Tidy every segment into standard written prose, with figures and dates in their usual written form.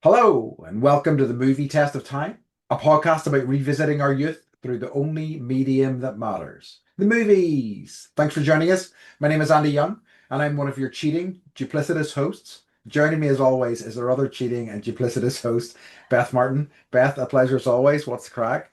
Hello, and welcome to the Movie Test of Time, a podcast about revisiting our youth through the only medium that matters, the movies. Thanks for joining us. My name is Andy Young, and I'm one of your cheating, duplicitous hosts. Joining me, as always, is our other cheating and duplicitous host, Beth Martin. Beth, a pleasure as always. What's the crack?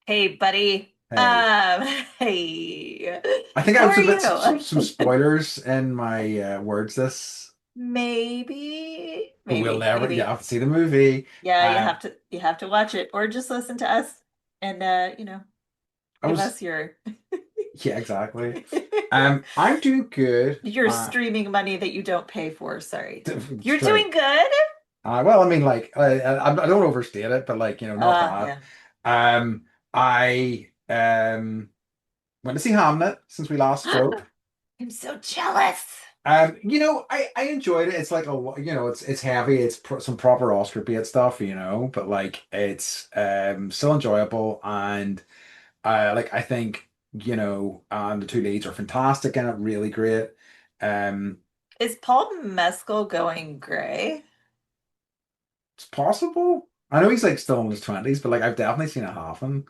Hey, buddy. Hey. Hey. I think I How was are a bit you? some spoilers in my words this, Maybe, but we'll maybe, never, you maybe. have to see the movie. Yeah, Um, you have to watch it or just listen to us and I give was, us your yeah, exactly. I'm doing good. your streaming money that you don't pay for. Sorry. It's You're true. doing good? Well, I mean, like, I don't overstate it, but like, not bad. Yeah. Um, I went to see Hamlet since we last spoke. I'm so jealous. I enjoyed it. It's like it's heavy. It's some proper Oscar bait stuff, but like it's still enjoyable, and I think the two leads are fantastic and it really great. Um, Is Paul Mescal going gray? it's possible. I know he's like still in his 20s, but like I've definitely seen it happen.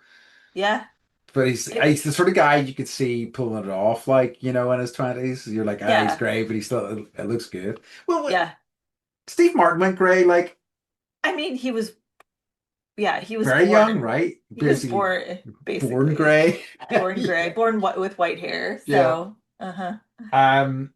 Yeah. But he's the sort of guy you could see pulling it off, like, in his 20s. You're like, ah, he's Yeah. great, but it looks good. Well, Yeah. Steve Martin went grey, like, I mean, he was very young, born. right? He was Basically born born basically. grey. Born gray, Yeah. born with white hair. Yeah. So, uh-huh. Um,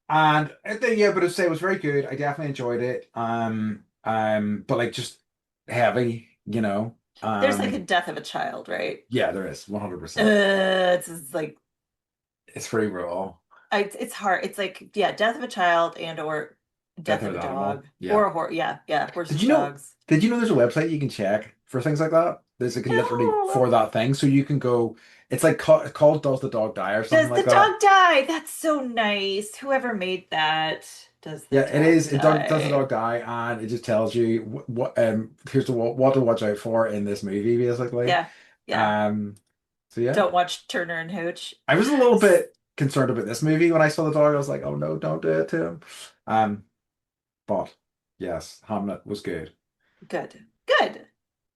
and yeah, but I'd say it was very good. I definitely enjoyed it. But like just heavy, you know. There's like a Um, death of a child, right? yeah, there is 100%. It's like It's pretty raw. it's hard. It's like yeah, death of a child and or Death death of of an a animal. dog Yeah. or a horse. Yeah, yeah, horses Did and you know? dogs. Did you know there's a website you can check for things like that? There's like literally No. for that thing, so you can go. It's like called "Does the Dog Die" or something Does the like that. dog die? That's so nice. Whoever made that. Does the Yeah, it dog is. Does the die? dog die, and it just tells you what here's what to watch out for in this movie, basically. Yeah, yeah. Um, so yeah, Don't watch Turner and Hooch. I was a little bit concerned about this movie when I saw the dog. I was like, oh no, don't do it to him. Um, but yes, Hamlet was good. Good. Good.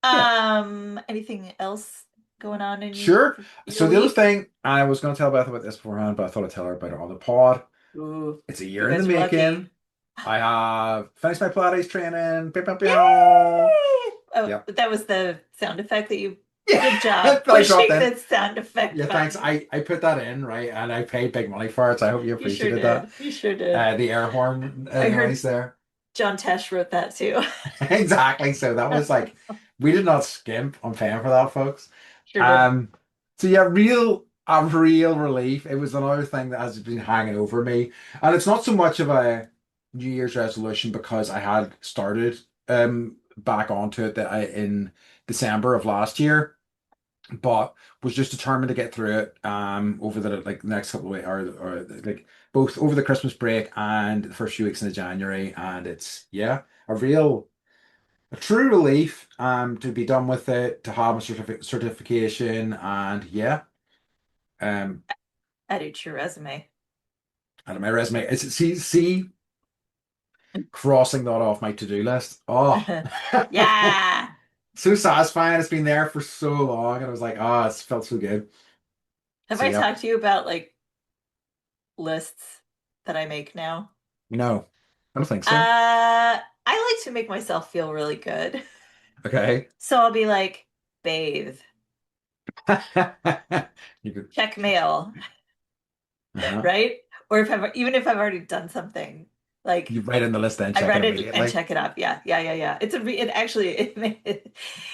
Yeah. Anything else going on in Sure. your So the other week? thing, I was going to tell Beth about this beforehand, but I thought I'd tell her about it on the pod. Ooh, It's a you year in the guys are making. lucky. I have finished my Pilates training. Pew, pew, pew. Yay! Oh, Yep. that was the sound effect that you. Yeah, Good job I dropped pushing in. the sound effect Yeah, thanks. button. I put that in, right? And I paid big money for it, so I hope you You sure appreciated that. did. You sure did. The air horn I noise heard there. John Tesh wrote that too. Exactly. So that was like, we did not skimp on paying for that, folks. Sure did. Um, so yeah, a real relief. It was another thing that has been hanging over me, and it's not so much of a New Year's resolution because I had started back onto it that in December of last year, but was just determined to get through it over the like next couple of weeks or like both over the Christmas break and the first few weeks into January, and it's yeah a true relief to be done with it, to have a certification, and yeah. Um, Added to your resume. and my resume is see crossing that off my to-do list. Oh, Yeah. so satisfying. It's been there for so long, and I was like, oh, it's felt so good. Have So I yeah, talked to you about like lists that I make now? no, I don't think so. I like to make myself feel really good. Okay. So I'll be like, bathe, You could, check mail, uh-huh. right? Or even if I've already done something, like You write in the list, then I check it read it and immediately. check it up. Yeah, yeah, yeah, yeah. It actually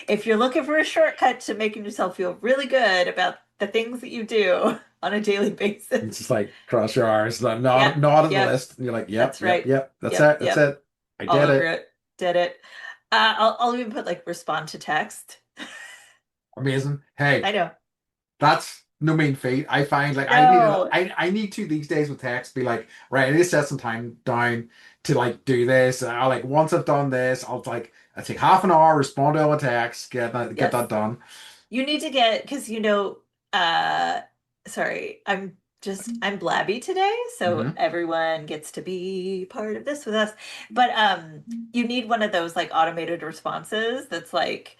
if you're looking for a shortcut to making yourself feel really good about the things that you do on a daily It's basis. just like cross your R's, Yep, nod at the yep, list, and you're like, yep, that's yep, right. yep. That's Yep, it. That's yep. it. I All did over it. it. Did it. I'll even put like respond to text. Amazing. Hey. I know. That's no mean feat. I find like No. I need to these days with text be like, right, I need to set some time down to like do this. I like once I've done this, I take half an hour, respond to a text, get that Yes. done. You need to get because uh sorry, I'm just I'm blabby today, so Hmm. everyone gets to be part of this with us. But you need one of those like automated responses that's like,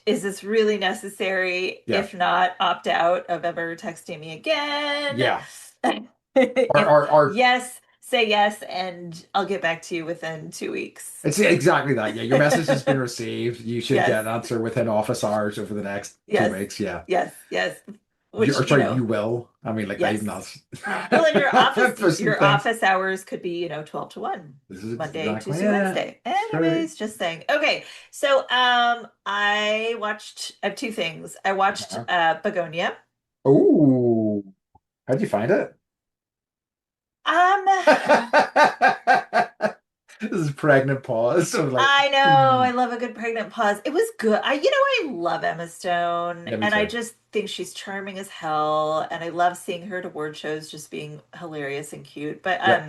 is this really necessary? Yeah. If not, opt out of ever texting me again. Yeah. Or, If or yes, say yes, and I'll get back to you within 2 weeks. it's exactly that. Yeah. Your message has been received. You should Yes, get an answer within office hours over the next two yes, weeks. Yeah. yes, yes. You, Which, or sorry, you will. I mean, like, not even yes. us. Well, in For some your things. office hours could be, 12 to 1, This is Monday, exactly, Tuesday, yeah. Wednesday. It's true. Anyways, just saying. Okay, so I have two things. I watched Uh-huh. Begonia. Oh, how'd you find it? Um, This is pregnant pause. So like, I know, I mm. love a good pregnant pause. It was good. I love Emma Stone, Yeah, me and I too. just think she's charming as hell, and I love seeing her at award shows just being hilarious and cute. But Yep.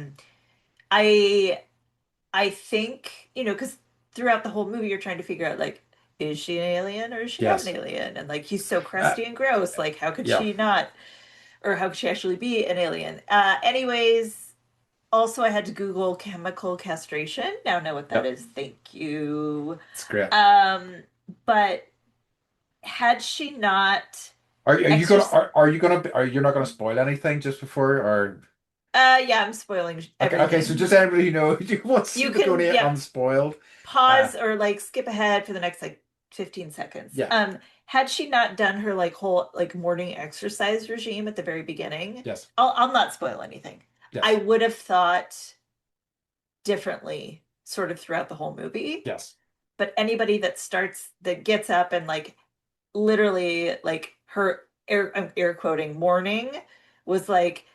I I think, because throughout the whole movie, you're trying to figure out, like, is she an alien or is she not an Yes. alien? And, like, he's so Uh, crusty and gross. Like, how could yeah. she not, or how could she actually be an alien? Anyways, also, I had to Google chemical castration. Now I know what that Yep. is. Thank you. It's great. Um, but had she not Are you gonna exercised, are you gonna are you not gonna spoil anything just before or yeah, I'm spoiling okay, so everything. just everybody who knows you want to see You can, Begonia yep, unspoiled. Uh pause or like skip ahead for the next like 15 seconds. yeah. Had she not done her like whole like morning exercise regime at the very beginning, Yes. I'll not spoil anything. I Yes. would have thought differently sort of throughout the whole movie. Yes. But anybody that gets up and like literally like her I'm air quoting morning was like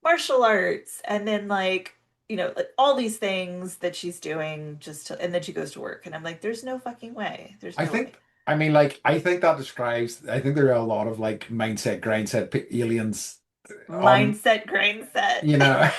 martial arts and then like like all these things that she's doing and then she goes to work and I'm like there's no fucking way, there's I no way. think, I mean, like, I think that describes, I think there are a lot of like mindset, grindset aliens on, Mindset grain set. you know,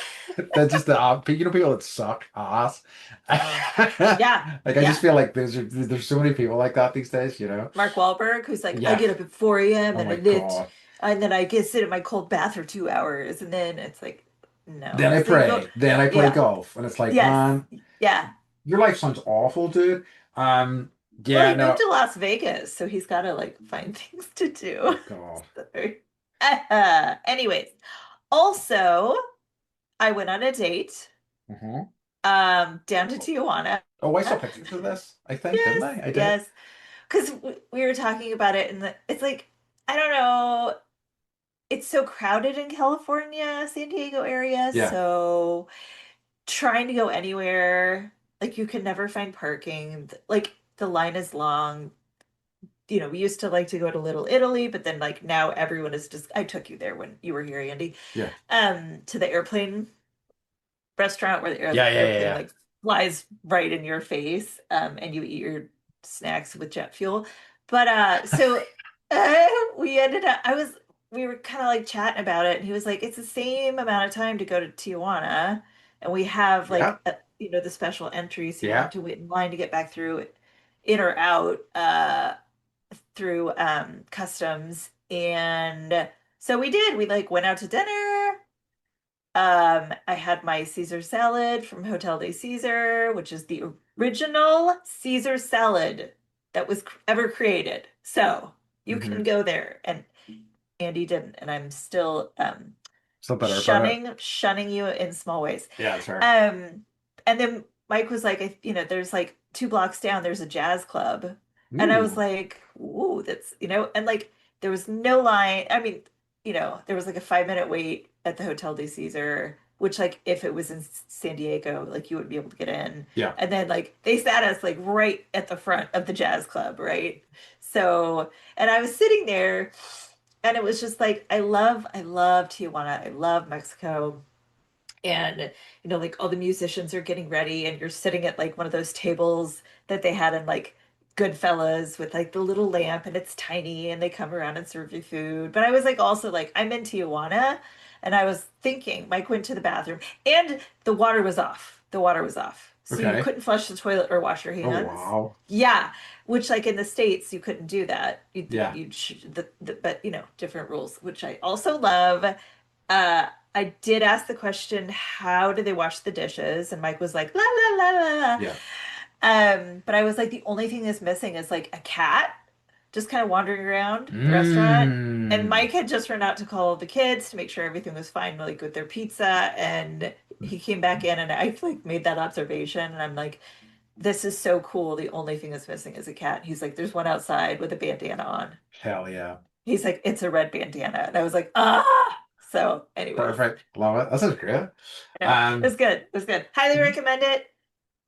they're just the, people that suck ass. Oh yeah, Like, I just yeah. feel like there's so many people like that these days, you know? Mark Wahlberg, who's like, I Yeah. get up at 4 a.m. Oh and my I knit, God. and then I get sit in my cold bath for 2 hours, and then it's like, Then no. I So you go, pray, then I play yeah, golf. And it's like, yes, man, yeah. your life sounds awful, dude. Well, Yeah, he moved no. to Las Vegas, so he's got to like find things to do. Oh God. Anyways, also, I went on a date, Hmm. down to Tijuana. Oh, I saw pictures of this, I think, didn't Yes, I? I did. yes, because we were talking about it, and it's like, I don't know. It's so crowded in California, San Diego area, Yeah. so trying to go anywhere, like you can never find parking. Like the line is long. We used to like to go to Little Italy, but then like now everyone is just I took you there when you were here, Andy. Yeah. To the airplane restaurant where the Yeah, yeah, yeah, airplane yeah. like flies right in your face, and you eat your snacks with jet fuel. But so we ended up we were kind of like chatting about it, and he was like, it's the same amount of time to go to Tijuana, and we have Yeah. like the special entry, so you don't have Yeah. to wait in line to get back through in or out through customs. And so we did. We like went out to dinner. I had my Caesar salad from Hotel de Caesar, which is the original Caesar salad that was ever created. So you can Hmm. go there, and Andy didn't, and I'm still Still better about it. shunning you in small ways. Yeah, that's fair. Um, and then Mike was like, there's like 2 blocks down, there's a jazz club. And I was Ooh. like, ooh, and like there was no line. I mean, there was like a 5-minute wait at the Hotel de Caesar, which like if it was in San Diego, like you wouldn't be able to get in. Yeah. And then like they sat us like right at the front of the jazz club, right? So, and I was sitting there and it was just like I love Tijuana. I love Mexico. And like all the musicians are getting ready and you're sitting at like one of those tables that they had in like Goodfellas with like the little lamp and it's tiny and they come around and serve you food. But I was like also like I'm in Tijuana and I was thinking Mike went to the bathroom and the water was off. The water was off. So you Okay. couldn't flush the toilet or wash your Oh hands. wow. Yeah, which like in the States you couldn't do that. Yeah. But different rules, which I also love. I did ask the question, how do they wash the dishes? And Mike was like, la la la la la. Yeah. But I was like, the only thing that's missing is like a cat just kind of wandering around the restaurant. And Mm. Mike had just run out to call the kids to make sure everything was fine, like with their pizza. And he came back in and I like made that observation. And I'm like, this is so cool. The only thing that's missing is a cat. He's like, there's one outside with a bandana on. Hell yeah. He's like, it's a red bandana. And I was like, ah. So, anyways, Perfect. Love it. That sounds great. I know it Um, was good. It was good. Highly recommend it.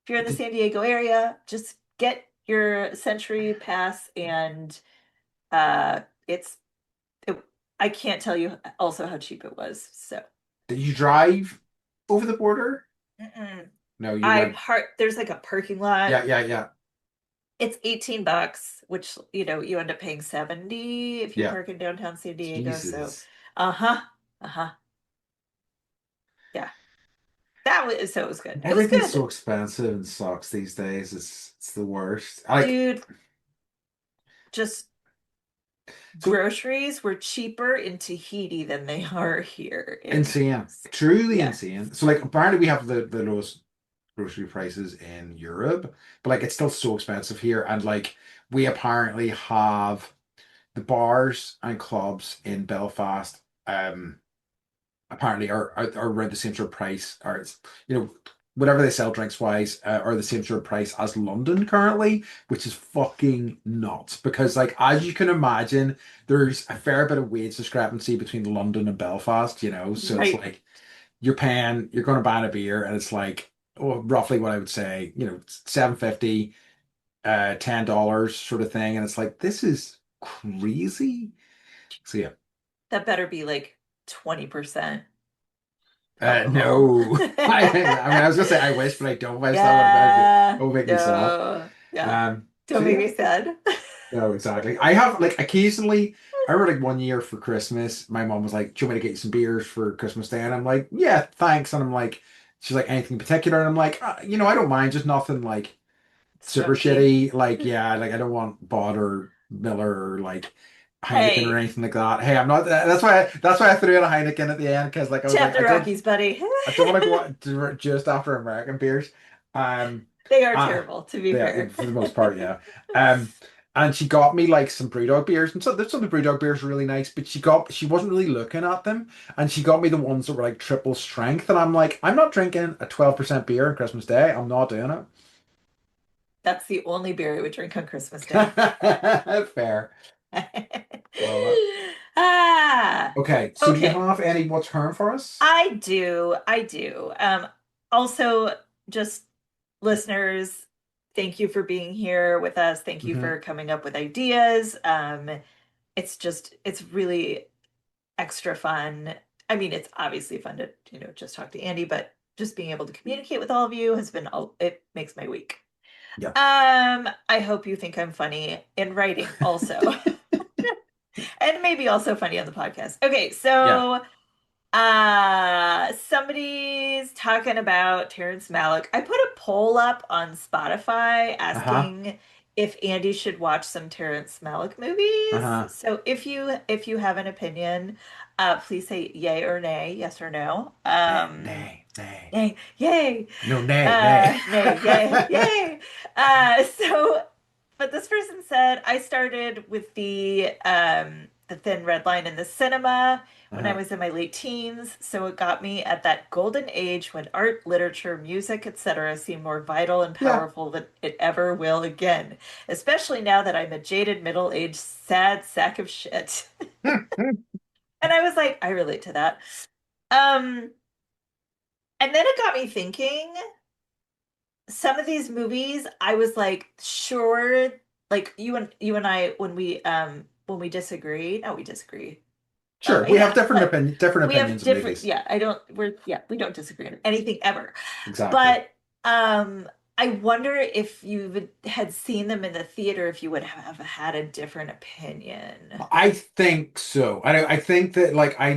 If you're in the did, San Diego area, just get your Century Pass and it's it, I can't tell you also how cheap it was. So, did you drive over the border? mm-mm. No, you I went. park there's like a parking lot. Yeah, yeah, yeah. It's $18, which you end up paying 70 if you Yeah. park in downtown San Diego. So, Jesus. uh-huh. Uh-huh. Yeah. That was so it was good. It was Everything's so good. expensive and sucks these days. It's the worst. Like, Dude, just so groceries were cheaper in Tahiti than they are here in insane. Truly yeah. insane. So like apparently we have the lowest grocery prices in Europe, but like it's still so expensive here. And like we apparently have the bars and clubs in Belfast. Apparently are around the same sort of price, or it's whatever they sell drinks wise, are the same sort of price as London currently, which is fucking nuts. Because like as you can imagine, there's a fair bit of wage discrepancy between London and Belfast. So it's Right. like you're going to buy a beer, and it's like roughly what I would say, 7.50, $10 sort of thing, and it's like this is crazy. So yeah. That better be like 20% alcohol. No. I was gonna say I wish, but I don't wish that Yeah. would make me sad. No. Yeah. So Don't make yeah, me sad. no, exactly. I have like occasionally. I remember like one year for Christmas, my mom was like, "Do you want me to get you some beers for Christmas Day?" And I'm like, "Yeah, thanks." And I'm like, she's like, "Anything in particular?" And I'm like, I don't mind, just nothing like It's super junky. shitty. Like, yeah, like I don't want Bud or Miller or like Heineken or Hey, anything like that. Hey, I'm not. That's why I threw in a Heineken at the end because like I was tap like, the Rockies, buddy. I don't want to go out just after American beers. Um, They are uh, terrible, to be yeah, fair. for the most part, yeah. And she got me like some BrewDog beers, and so there's some of the BrewDog beers are really nice, but she wasn't really looking at them, and she got me the ones that were like triple strength, and I'm like, I'm not drinking a 12% beer on Christmas Day. I'm not doing That's the only beer I would drink on Christmas Day. it. Fair. Love it. Okay, so do you Okay. have any what's herm for us? I do. I do. Also, just listeners, thank you for being here with us. Thank you Hmm. for coming up with ideas. It's really extra fun. I mean, it's obviously fun to, just talk to Andy, but just being able to communicate with all of you has been, it makes my week. Yeah. I hope you think I'm funny in writing also, and maybe also funny on the podcast. Okay, Yeah. so somebody's talking about Terrence Malick. I put a poll up on Spotify Uh-huh. asking if Andy should watch some Terrence Malick movies. Uh-huh. So if you have an opinion, please say yay or nay, yes or no. Nay, nay, nay. Yay, yay, No, nay, nay. nay, yay, yay. But this person said I started with the Thin Red Line in the cinema when I Uh-huh. was in my late teens, so it got me at that golden age when art, literature, music, etc. seem more vital and Yeah. powerful than it ever will again. Especially now that I'm a jaded, middle-aged, sad sack of shit. And I was like, I relate to that. Um, and then it got me thinking, some of these movies, I was like, sure, like you and I when we disagree, no, we disagree. Sure. We have Yeah, like different we have opinions of different, movies. yeah, we don't disagree on anything ever. Exactly. But I wonder if you had seen them in the theater, if you would have had a different opinion. I think so. I think that like I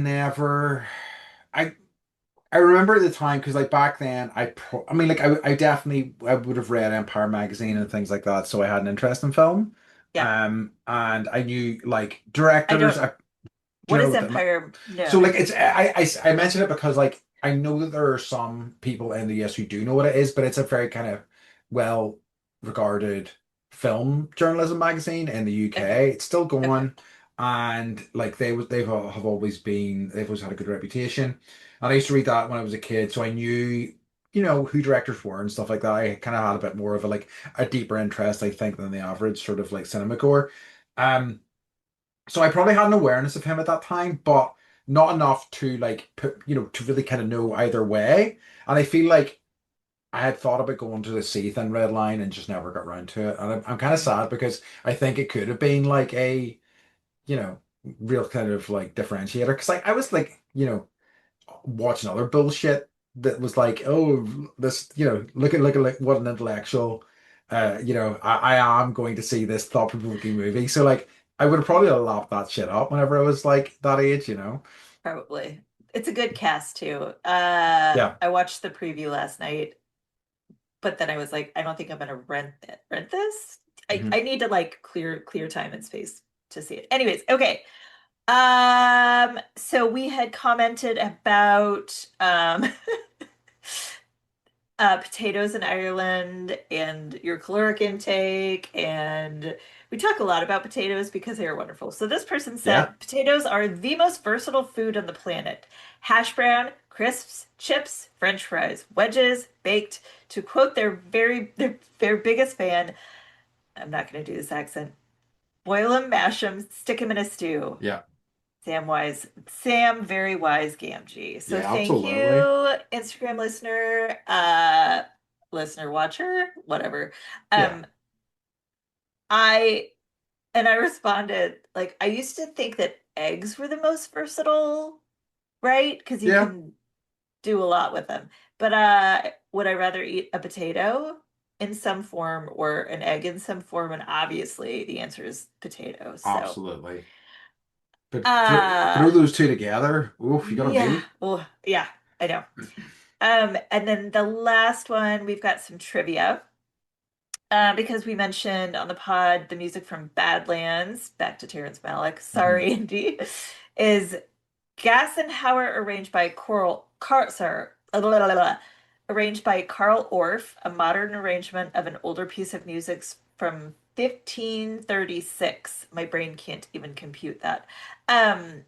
I remember at the time because like back then I mean like I definitely I would have read Empire magazine and things like that, so I had an interest in film. Yeah. And I knew like I directors. don't Do What you know is what that? Empire? So No. like it's I mentioned it because like I know that there are some people in the US who do know what it is, but it's a very kind of well regarded film journalism magazine in the Okay. UK. It's still Okay. going, and like have always been they've always had a good reputation. And I used to read that when I was a kid, so I knew who directors were and stuff like that. I kind of had a bit more of a deeper interest, I think, than the average sort of like cinema goer. Um, so I probably had an awareness of him at that time, but not enough to like put, to really kind of know either way. And I feel like I had thought about going to the See Thin Red Line and just never got around to it. And I'm kind of Mhm. sad because I think it could have been like a, you know, real kind of like differentiator. Because like I was like, watching other bullshit that was like, oh, this, look at like what an intellectual, I am going to see this thought-provoking movie. So like, I would have probably lapped that shit up whenever I was like that age. Probably. It's a good cast too. Yeah. I watched the preview last night, but then I was like, I don't think I'm gonna rent this. I Hmm. need to like clear time and space to see it. Anyways, okay. So we had commented about potatoes in Ireland and your caloric intake. And we talk a lot about potatoes because they are wonderful. So this person Yeah. said potatoes are the most versatile food on the planet. Hash brown, crisps, chips, French fries, wedges, baked. To quote their biggest fan, I'm not going to do this accent. Boil them, mash them, stick them in a stew. Yeah. Sam, very wise Gamgee. So Yeah, thank you, absolutely. Instagram listener, listener watcher, whatever. Yeah. Um, I I responded like I used to think that eggs were the most versatile, right? Because you Yeah. can do a lot with them. But would I rather eat a potato in some form or an egg in some form? And obviously the answer is potato. So Absolutely. But throw uh those two together, oof, you got a yeah. meal. Oh, yeah, I know. And then the last one, we've got some trivia. Because we mentioned on the pod the music from Badlands, back to Terrence Malick, Hmm. sorry, Andy, is Gassenhauer arranged by arranged by Carl Orff, a modern arrangement of an older piece of music from 1536. My brain can't even compute that. Um,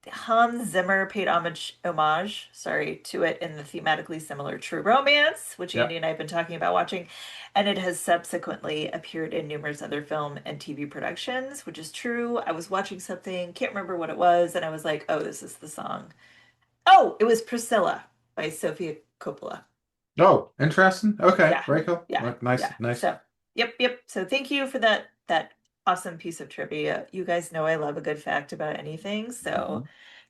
Hans Zimmer paid homage, to it in the thematically similar True Romance, which Yeah. Andy and I have been talking about watching, and it has subsequently appeared in numerous other film and TV productions, which is true. I was watching something, can't remember what it was, and I was like, oh, this is the song. Oh, it was Priscilla by Sofia Coppola. Oh, interesting. Okay, Yeah, very cool. yeah, Right, nice, yeah. nice. So, yep. So thank you for that awesome piece of trivia. You guys know I love a good fact about anything, Hmm. so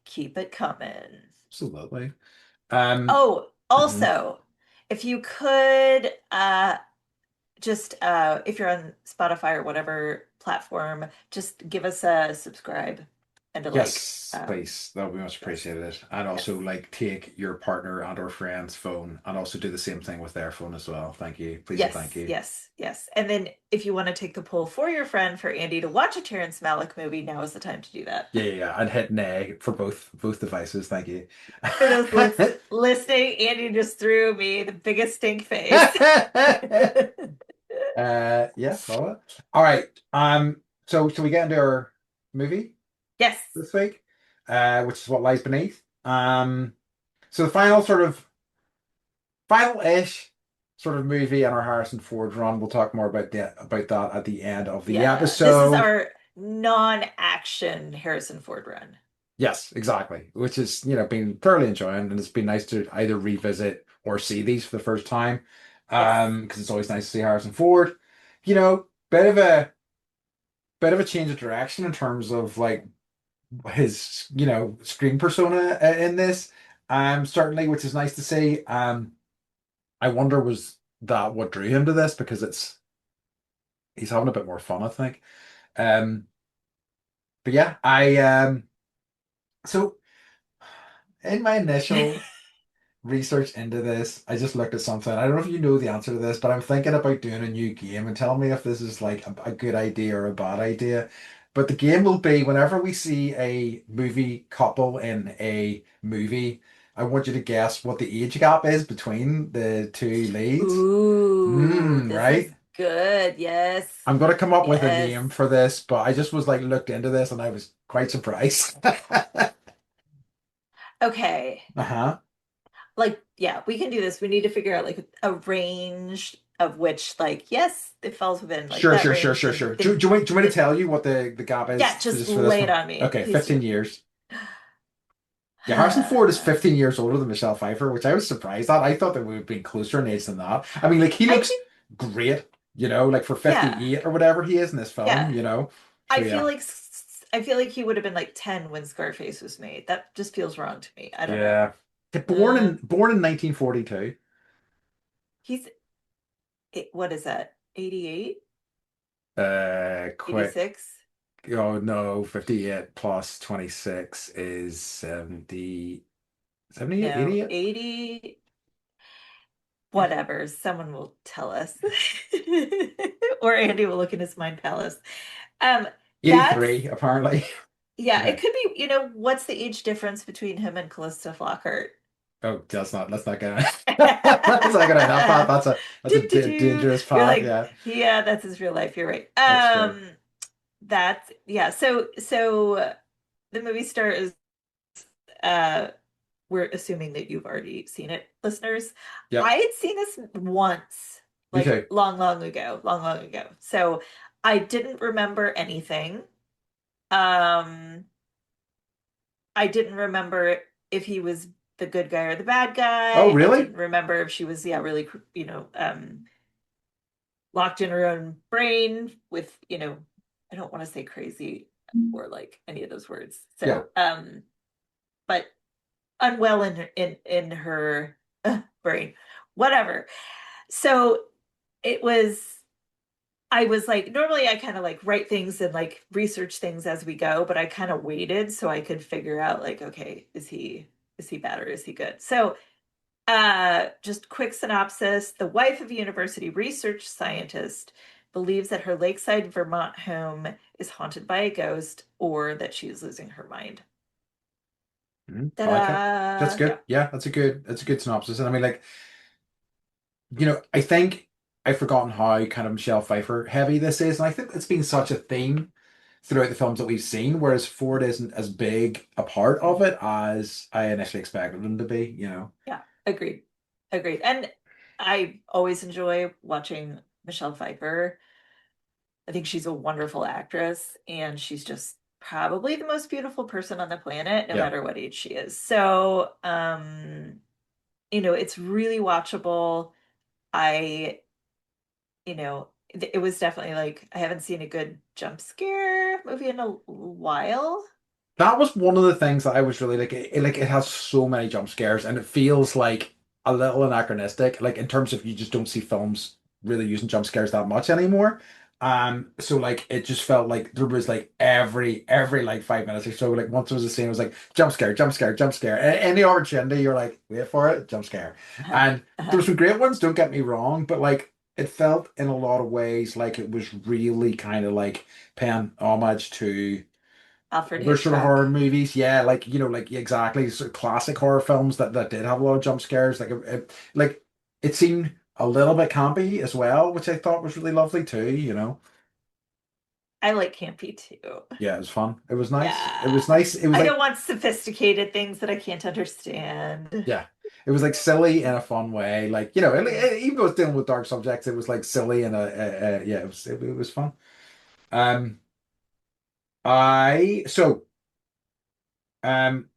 keep it coming. Absolutely. Um, Oh, mhm. also, if you could just if you're on Spotify or whatever platform, just give us a subscribe and a like. Yes, please. That would be much Yes. appreciated. And also, Yes. like, take your partner and or friend's phone and also do the same thing with their phone as well. Thank you. Please and thank Yes, you. yes, yes. And then if you want to take the poll for your friend for Andy to watch a Terrence Malick movie, now is the time to do that. Yeah, yeah, yeah. And hit nay for both devices. Thank you. For those listening, Andy just threw me the biggest stink face. Yeah, love it. All right. So we get into our movie Yes. this week, which is What Lies Beneath. So the final-ish sort of movie in our Harrison Ford run. We'll talk more about that at the end of the Yeah. This is episode. our non-action Harrison Ford run. Yes, exactly. Which is, been thoroughly enjoying, and it's been nice to either revisit or see these for the first time. Yes. Because it's always nice to see Harrison Ford. You know, bit of a change of direction in terms of like his, screen persona in this. Certainly, which is nice to see. I wonder was that what drew him to this because he's having a bit more fun, I think. Um, but yeah, I so in my initial research into this, I just looked at something. I don't know if you know the answer to this, but I'm thinking about doing a new game and tell me if this is like a good idea or a bad idea. But the game will be whenever we see a movie couple in a movie, I want you to guess what the age gap is between the two leads. Ooh, this is Right? good. Yes. I'm gonna come up with a Yes. name for this, but I just was like looked into this and I was quite surprised. Okay. Uh-huh. Like, yeah, we can do this. We need to figure out like a range of which, like, yes, it falls within like Sure, that sure, sure, range. sure, Then sure. then Do you want me to then tell you what the gap is yeah, for just just for this lay it one? on me. Okay, Please 15 do. years. Yeah, Harrison Ford is 15 years older than Michelle Pfeiffer, which I was surprised at. I thought they would have been closer in age than that. I mean, like he I looks think, great, like for yeah, 58 or whatever he is in this film, yeah. So yeah. I feel like he would have been like 10 when Scarface was made. That just feels wrong to me. I don't know. Yeah. Born Uh, in born in 1942. he's what is that? 88, Quick. 86? Oh no, 58 plus 26 is 70, 78, No, 88? 80. Whatever. Someone will tell us. Or Andy will look in his mind palace. Um, that's 83, apparently. yeah, it Okay. could be, what's the age difference between him and Callista Flockhart? Oh, let's not get let's not get down that path. That's Do, a do, do. dangerous You're path. like, Yeah, yeah, that's his real life. You're right. that's true. That's yeah. So the movie star is uh we're assuming that you've already seen it, listeners. I Yep. had seen this once, Me like too. long, long ago, long, long ago. So I didn't remember anything. Um, I didn't remember if he was the good guy or the bad Oh, guy. I really? didn't remember if she was, yeah, really, locked in her own brain with, I don't want to say crazy or like any of those words. Yeah. But unwell in her brain, whatever. So it was. I was like, normally I kind of like write things and like research things as we go, but I kind of waited so I could figure out like, okay, is he bad or is he good? So just quick synopsis. The wife of a university research scientist believes that her lakeside Vermont home is haunted by a ghost or that she is losing her mind. I like it. That's Ta-da! good. Yeah. Yeah, that's a good synopsis. And I mean, like, I think I've forgotten how kind of Michelle Pfeiffer heavy this is, and I think it's been such a theme throughout the films that we've seen, whereas Ford isn't as big a part of it as I initially expected him to be. Yeah, agreed. Agreed. And I always enjoy watching Michelle Pfeiffer. I think she's a wonderful actress and she's just probably the most beautiful person on the planet, no Yeah. matter what age she is. So, it's really watchable. I, it was definitely like I haven't seen a good jump scare movie in a while. That was one of the things that I was really like. It has so many jump scares, and it feels like a little anachronistic. Like in terms of you just don't see films really using jump scares that much anymore. So like it just felt like there was like every like 5 minutes or so, like once there was a scene, it was like jump scare, jump scare, jump scare. Any opportunity, you're like, wait for it, jump scare. Uh-huh. And there Uh-huh. were some great ones. Don't get me wrong, but like it felt in a lot of ways like it was really kind of like paying homage to Alfred other sort of Hitchcock. horror movies, yeah, like like exactly sort of classic horror films that did have a lot of jump scares. Like it seemed a little bit campy as well, which I thought was really lovely too. I like campy too. Yeah, it was fun. It was nice. It Yeah. was nice. It was I don't like want sophisticated things that I can't understand. yeah, it was like silly in a fun way. Like even though it's dealing with dark subjects, it was like silly and yeah, it was fun. Um, I so. Um,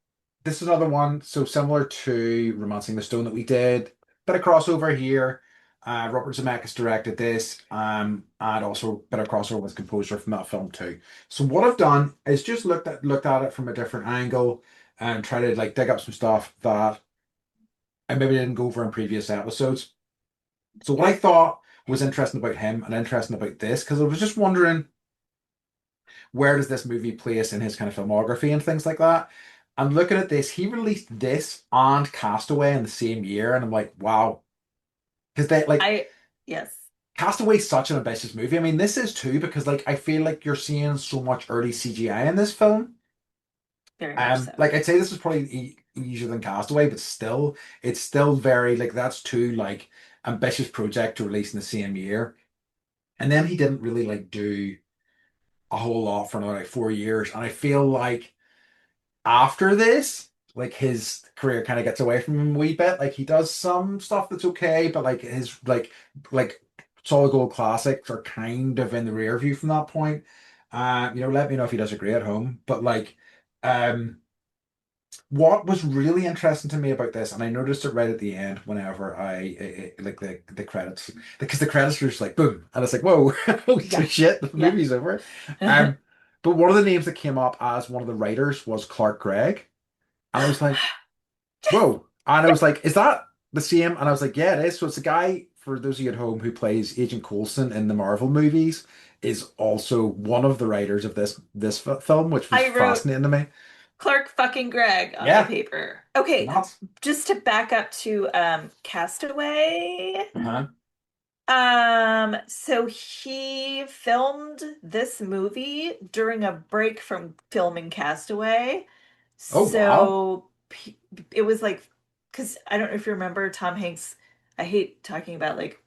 this is another one, so similar to Romancing the Stone that we did. Bit of crossover here. Robert Zemeckis directed this, and also a bit of crossover with composer from that film too. So what I've done is just looked at it from a different angle and try to like dig up some stuff that I maybe didn't go over in previous episodes. So what I thought was interesting about him and interesting about this, because I was just wondering where does this movie place in his kind of filmography and things like that. And looking at this, he released this and Castaway in the same year, and I'm like, wow, because they like I, yes. Castaway's such an ambitious movie. I mean, this is too because like I feel like you're seeing so much early CGI in this film. Very much so. Like I'd say this is probably easier than Castaway, but still, it's still very like that's too like ambitious project to release in the same year. And then he didn't really like do a whole lot for another like 4 years, and I feel like after this, like his career kind of gets away from him a wee bit. Like he does some stuff that's okay, but like his like solid gold classics are kind of in the rear view from that point. Let me know if you disagree at home. But like, um, what was really interesting to me about this, and I noticed it right at the end whenever like the credits, because the credits are just like boom, and it's like whoa, holy Yeah. shit, the Yeah. movie's over. Um, but one of the names that came up as one of the writers was Clark Gregg. And I was like, whoa. And I was like, is that the same? And I was like, yeah, it is. So it's the guy, for those of you at home, who plays Agent Coulson in the Marvel movies, is also one of the writers of this film, which was I wrote fascinating to me. Clark fucking Gregg on my Yeah, paper. Okay, nuts. just to back up to Castaway. Uh-huh. So he filmed this movie during a break from filming Castaway. Oh, wow. So it was like, because I don't know if you remember Tom Hanks. I hate talking about like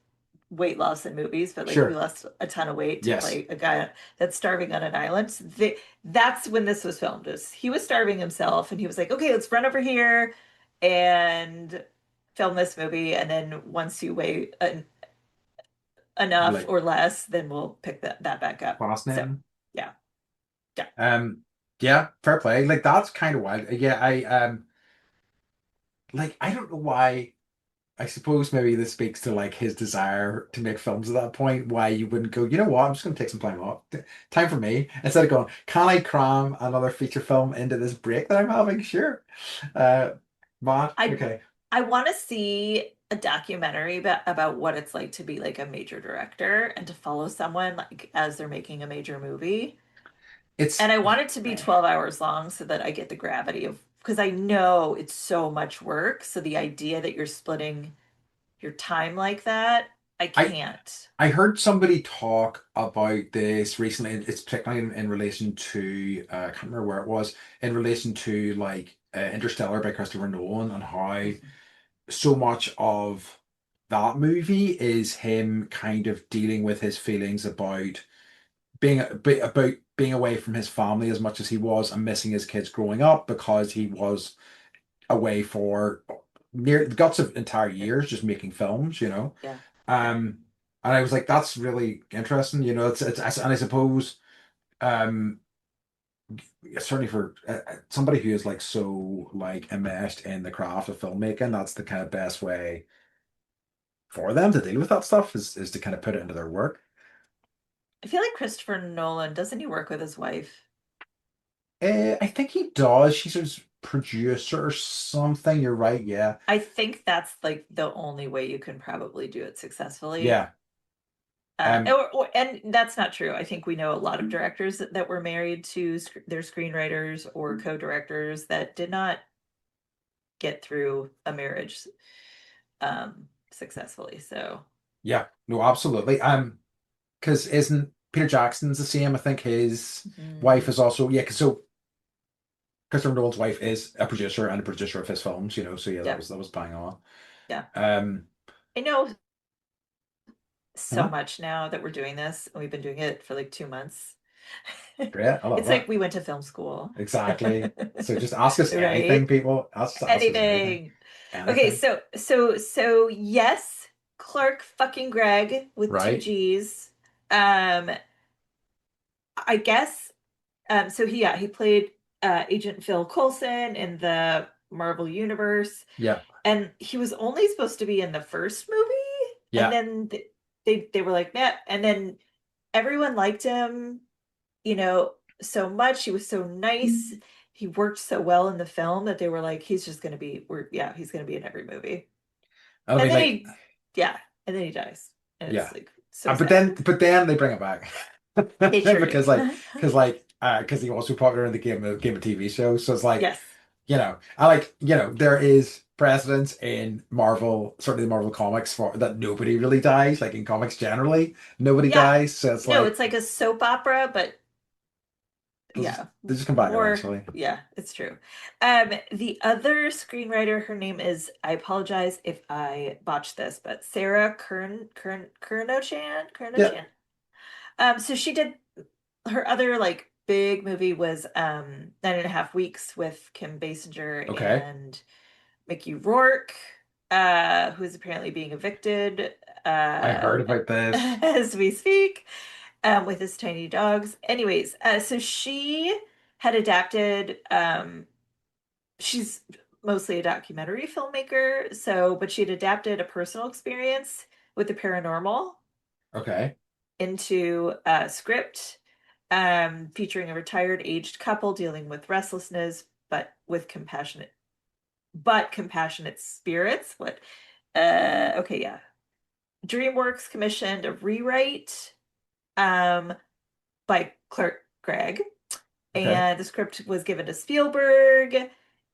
weight loss in movies, but like he Sure. lost a ton of weight to Yes. play a guy that's starving on an island. So that's when this was filmed. Is he was starving himself, and he was like, "Okay, let's run over here and film this movie, and then once you weigh enough Like, or less, then we'll pick that back up." So fascinating. yeah, yeah. Um, yeah, fair play. Like, that's kind of wild. Yeah, like, I don't know why. I suppose maybe this speaks to like his desire to make films at that point. Why you wouldn't go, you know what? I'm just going to take some time off. Time for me. Instead of going, can I cram another feature film into this break that I'm having? Sure. Uh, Matt, I okay. I want to see a documentary about what it's like to be like a major director and to follow someone like as they're making a major movie. And It's I want it to be 12 hours long so that I get the gravity of, because I know it's so much work. So the idea that you're splitting your time like that, I I can't. I heard somebody talk about this recently. It's particularly in relation to I can't remember where it was, in relation to like Interstellar by Christopher Nolan, and how Mhm. so much of that movie is him kind of dealing with his feelings about about being away from his family as much as he was, and missing his kids growing up because he was away for near the guts of entire years just making films, you know. Yeah. Yeah. Um, and I was like, that's really interesting, you know. And I suppose um certainly for somebody who is like so like immersed in the craft of filmmaking, that's the kind of best way for them to deal with that stuff is to kind of put it into their work. I feel like Christopher Nolan, doesn't he work with his wife? I think he does. She's a producer or something. You're right. Yeah. I think that's like the only way you can probably do it successfully. Yeah. Um. And that's not true. I think we know a lot of directors that were married to their screenwriters or co-directors that did not get through a marriage successfully. So, Yeah. No, absolutely. Because isn't Peter Jackson's the same? I think his wife mm, is also yeah. Because so Christopher Nolan's wife is a producer and a producer of his films. You know. So yeah, yeah, that was bang on. yeah. Um. I know so Huh? much now that we're doing this, and we've been doing it for like 2 months. Great. I love It's like that. we went to film school. Exactly. So just ask us anything, Right? people. Ask us anything. Anything. Okay, Anything. so yes, Clark fucking Gregg with two Right? G's. Um, I guess so he played Agent Phil Coulson in the Marvel Universe, Yeah. and he was only supposed to be in the first movie, and Yeah. then they were like, "Nah," and then everyone liked him, so much. He was so nice. He worked so well in the film that they were like, he's just gonna be he's gonna be in every movie. I And mean, then like, he yeah, and then he dies. And it's yeah. like so But sad. then they bring it back They sure do. because because he was so popular in the game of TV show. So it's like, Yes. I like, there is precedence in Marvel, certainly the Marvel comics, for that nobody really dies. Like in comics generally, nobody Yeah. dies. So it's No, like it's like a soap opera, but yeah, they just come back more, eventually. yeah, it's true. The other screenwriter, her name is, I apologize if I botched this, but Sarah Yeah. Kernochan. So she did her other like big movie was 9.5 Weeks with Kim Basinger Okay. and Mickey Rourke, who is apparently being evicted I uh, heard about this. as we speak, with his tiny dogs. Anyways, so she had adapted. She's mostly a documentary filmmaker, so but she had adapted a personal experience with the paranormal Okay. into a script featuring a retired aged couple dealing with restlessness, but compassionate spirits. What? Okay, yeah. DreamWorks commissioned a rewrite um, by Clark Gregg, Okay. and the script was given to Spielberg,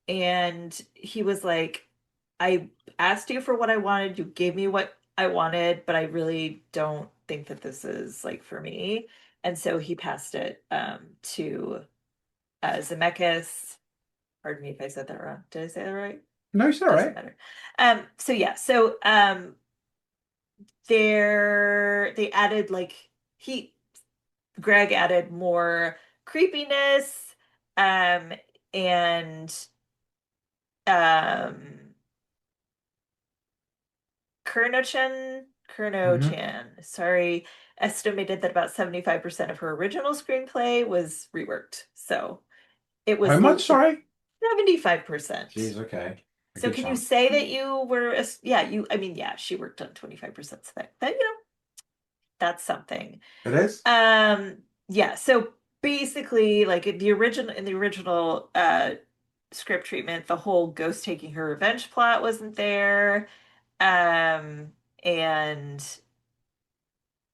and he was like, I asked you for what I wanted, you gave me what I wanted, but I really don't think that this is like for me. And so he passed it to Zemeckis. Pardon me if I said that wrong. Did I say that right? No, it's all Doesn't right. matter. So yeah, so they added like he Greg added more creepiness, um, and um, Hmm. Kurno-chan, sorry, estimated that about 75% of her original screenplay was reworked. So it How was much? Sorry. 75%. Jeez, okay. A So good can you chunk. say that you were, yeah, I mean, yeah, she worked on 25%. So that's something. It is? Um, yeah, so basically, like in the original script treatment, the whole ghost taking her revenge plot wasn't there. And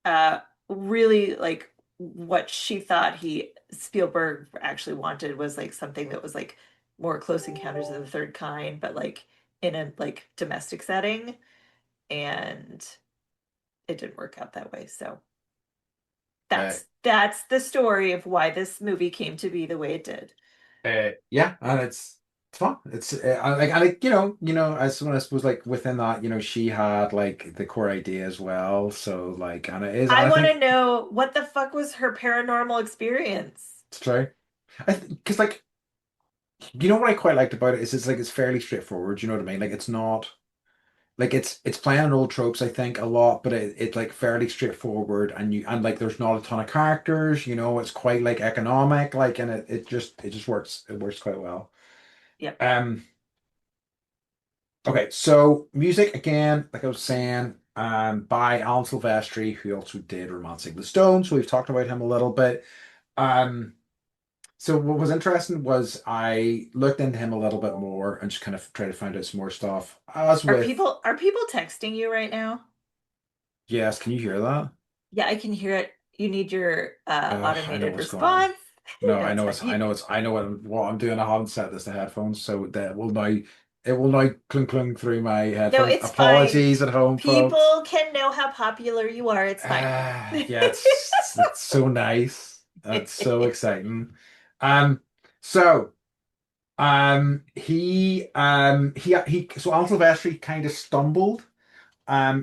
uh really like what she thought he Spielberg actually wanted was like something that was like more Close Encounters of the Third Kind, but like in a like domestic setting, and it didn't work out that way. So Uh, that's the story of why this movie came to be the way it did. yeah, and it's fun. It's like, and like, I suppose like within that, she had like the core idea as well. So like, and it is, and I I want to think know what the fuck was her paranormal experience. it's true. Because like, what I quite liked about it is it's like it's fairly straightforward. You know what I mean? Like it's not like it's playing on old tropes, I think, a lot, but it's like fairly straightforward, and like there's not a ton of characters. It's quite like economic, like, and it just works. It works quite well. Yep. Um. Okay, so music again, like I was saying, by Alan Silvestri, who also did Romancing the Stone. So we've talked about him a little bit. Um, so what was interesting was I looked into him a little bit more and just kind of tried to find out some more stuff. As Are with, people texting you right now? yes, can you hear that? Yeah, I can hear it. You need your I know automated what's going on. response. No, No, I it's know fine. it's, I know it's, I know what I'm doing. I haven't set this to headphones, so it will now clunk clunk through my No, headphones. it's fine. Apologies at home, folks. People can know how popular you are. It's fine. Yeah, it's so nice. That's so exciting. Um, so so Al Silvestri kind of stumbled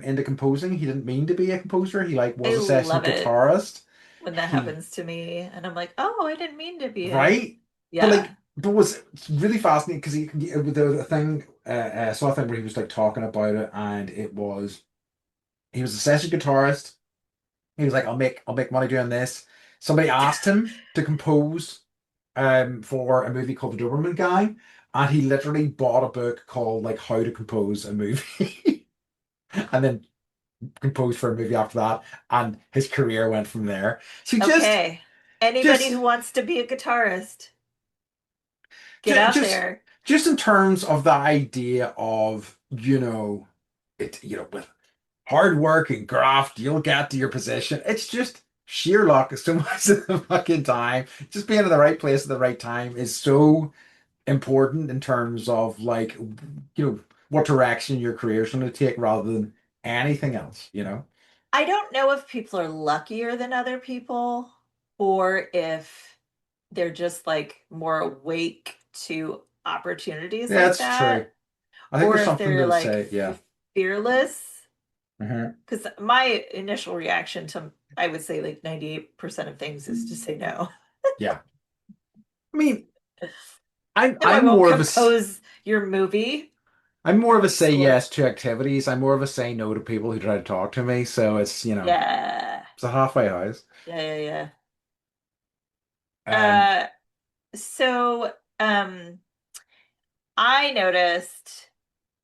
into composing. He didn't mean to be a composer. He like I was a session love it guitarist. when that He happens to me, and I'm like, oh, I didn't mean to be a. right, but Yeah. like, but was really fascinating because there was a thing. I saw a thing where he was like talking about it, and he was a session guitarist. He was like, I'll make money doing this. Somebody asked him to compose for a movie called The Doberman Guy, and he literally bought a book called like How to Compose a Movie, and then composed for a movie after that, and his career went from there. So Okay. Anybody just who wants to be a guitarist, get just out just there. just in terms of the idea of with hard work and graft, you'll get to your position. It's just sheer luck so much of the fucking time. Just being in the right place at the right time is so important in terms of like, what direction your career's going to take rather than anything else, you know? I don't know if people are luckier than other people or if they're just like more awake to opportunities Yeah, like that's true. that, I think or there's if something they're to like say. Yeah. fearless. Hmm. Because my initial reaction to, I would say like 98% of things is to say no. Yeah. I mean, I'm No, I I'm won't more of a compose your movie I'm more of a say score. yes to activities. I'm more of a say no to people who try to talk to me. So Yeah. it's a halfway house. Yeah, yeah, Um, yeah. So I noticed,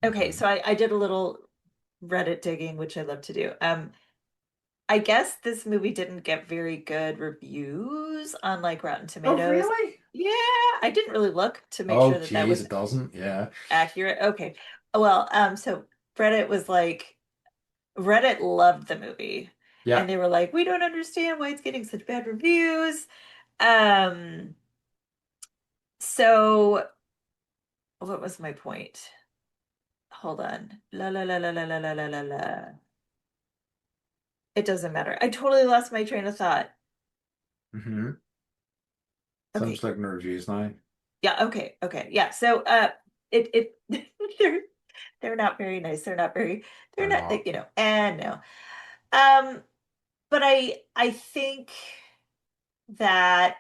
okay, mhm. so I did a little Reddit digging, which I love to do. I guess this movie didn't get very good reviews on like Rotten Oh, Tomatoes. really? Yeah, I didn't really look to make Oh, sure that that geez, was it doesn't. Yeah. accurate. Okay. Well, so Reddit was like, Reddit loved the movie, Yeah. and they were like, we don't understand why it's getting such bad reviews. Um, so what was my point? Hold on. La la la la la la la la la la. It doesn't matter. I totally lost my train of thought. Hmm. So I'm just Okay. looking at reviews now. Yeah, okay, okay. Yeah. So it they're they're not very nice. They're They're not not. and no. Um, but I think that,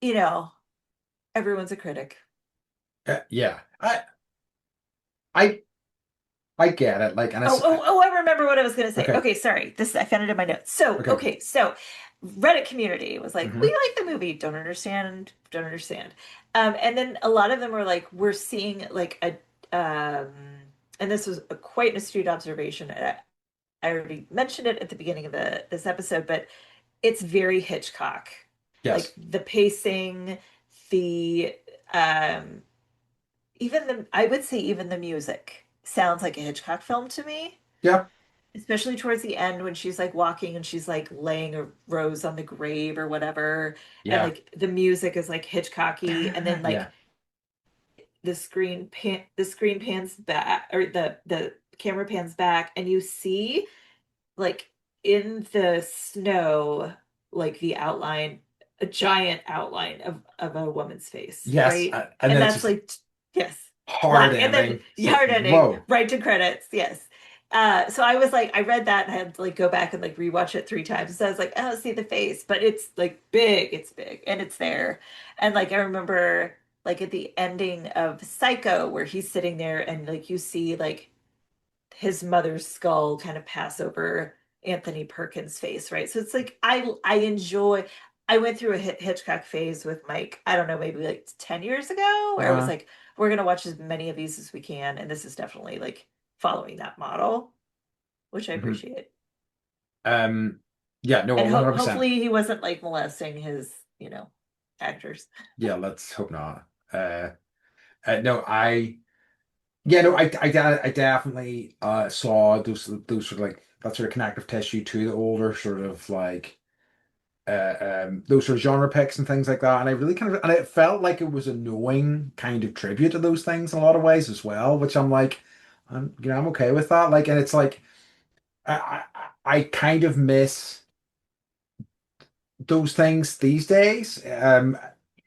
you know, everyone's a critic. Yeah. I I get it. Like, and Oh, it's oh, oh, I remember what I was gonna say. okay. Okay, sorry. This I found it in my notes. So, Okay. okay, so Reddit community was like, we Hmm. like the movie, don't understand, don't understand. And then a lot of them were like, we're seeing like and this was quite an astute observation. I already mentioned it at the beginning of this episode, but it's very Hitchcock. Like Yes. the pacing, the um even the I would say even the music sounds like a Hitchcock film to me, Yeah. especially towards the end when she's like walking and she's like laying a rose on the grave or whatever, and Yeah. like the music is like Hitchcocky, and then like Yeah. the screen pans back, or the camera pans back, and you see like in the snow, like the outline, a giant outline of a woman's face, Yes. right? And And then it's that's just like, yes, hard black. And then ending. It's like, yard ending, whoa. right to credits, yes. So I was like, I read that and I had to like go back and like rewatch it 3 times. So I was like, I don't see the face, but it's big, and it's there. And like I remember like at the ending of Psycho where he's sitting there and like you see like his mother's skull kind of pass over Anthony Perkins' face, right? So it's like I enjoy. I went through a Hitchcock phase with Mike. I don't know, maybe like 10 years ago, where it was Uh, like we're gonna watch as many of these as we can, and this is definitely like following that model, which I mhm. appreciate. Um, yeah, no, And 100%. hopefully he wasn't like molesting his, actors. Yeah, let's hope not. No, yeah, no, I definitely saw those sort of like that sort of connective tissue to the older sort of like those sort of genre picks and things like that. And I really and it felt like it was a knowing kind of tribute to those things in a lot of ways as well, which I'm like, I'm okay with that. Like, and it's like I kind of miss those things these days.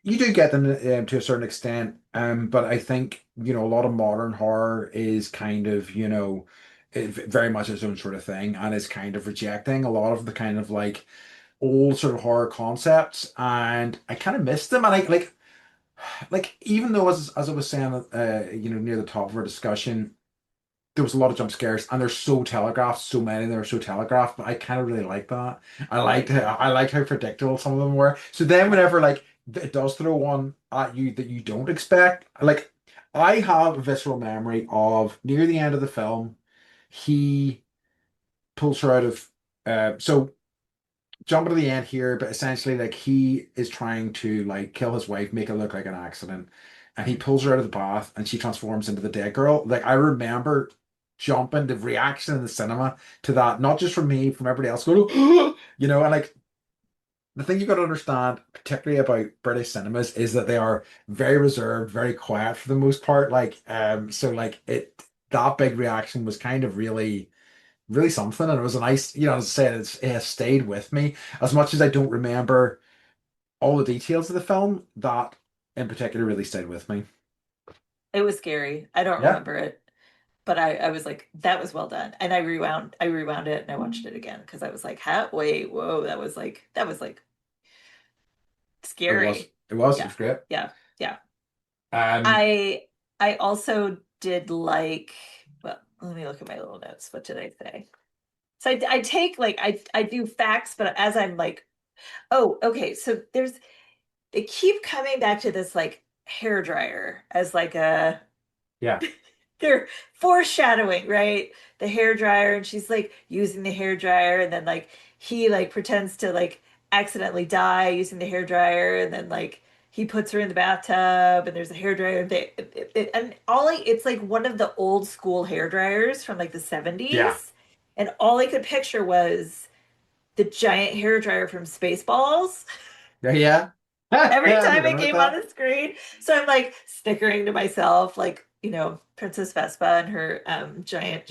You do get them to a certain extent, but I think a lot of modern horror is kind of very much its own sort of thing, and is kind of rejecting a lot of the kind of like old sort of horror concepts, and I kind of miss them. And I like even though as I was saying, near the top of our discussion, there was a lot of jump scares and they're so telegraphed, so many of them are so telegraphed, but I kind of really like that. Right, right. I liked how predictable some of them were. So then Yeah. whenever like it does throw one at you that you don't expect, like I have a visceral memory of near the end of the film, he pulls her out of so jumping to the end here, but essentially like he is trying to like kill his wife, make it look like an accident, and he Mhm. pulls her out of the bath and she transforms into the dead girl. Like I remember jumping, the reaction in the cinema to that, not just from me, from everybody else going, and like the thing you got to understand, particularly about British cinemas, is that they are very reserved, very quiet for the most part. So like that big reaction was kind of really something, and it was a nice, as I said, it has stayed with me as much as I don't remember all the details of the film. That in particular really stayed with me. It was scary. I don't Yeah, remember it, but I was like, that was well done. And I rewound it and I watched it again because I was like, ha, wait, whoa, that was like it was. scary. It Yeah, was great. yeah, yeah. Um, I I also did like, well, let me look at my little notes. What did I say? So I take like I do facts, but as I'm like, oh, okay. So they keep coming back to this like hair dryer as like a yeah, they're foreshadowing, right? The hair dryer, and she's like using the hair dryer, and then like he like pretends to like accidentally die using the hair dryer, and then like he puts her in the bathtub, and there's a hair dryer. And it's like one of the old school hair dryers from like the yeah, 70s, and all I could picture was the giant hair dryer from Spaceballs yeah, yeah. every I time forgot it about came on that. the screen. So I'm like snickering to myself, like, Princess Vespa and her giant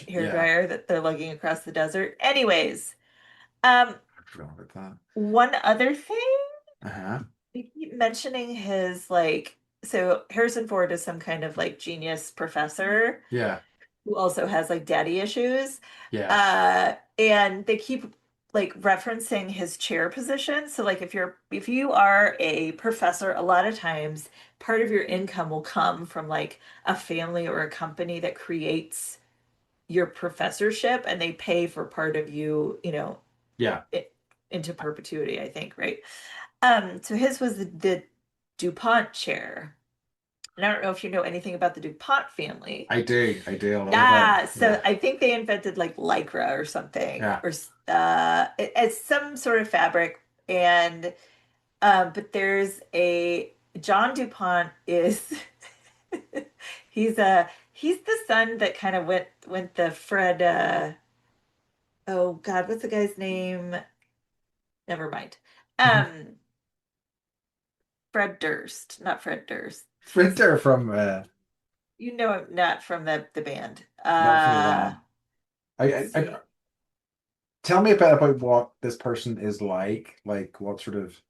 hair Yeah, dryer that they're lugging across the desert. Anyways, um, I forgot about that. one other thing, Uh-huh. they keep mentioning his like, so Harrison Ford is some kind of like genius professor Yeah, who also has like daddy issues. yeah, And they keep like referencing his chair position. So like if you are a professor, a lot of times part of your income will come from like a family or a company that creates your professorship and they pay for part of you, yeah. it, into perpetuity, I think, right? So his was the DuPont chair. And I don't know if you know anything about the DuPont family. I do a little bit. Yeah, so Yeah, I think they invented like Lycra or something, yeah. or it's some sort of fabric. And but there's a John DuPont is he's the son that kind of went the Fred. Oh God, what's the guy's name? Never mind. Um, Fred Durst, not Fred Durst. Sprinter from You know him not from the band. not from the band. Let's I see. tell me a bit about what this person is like. Like what sort of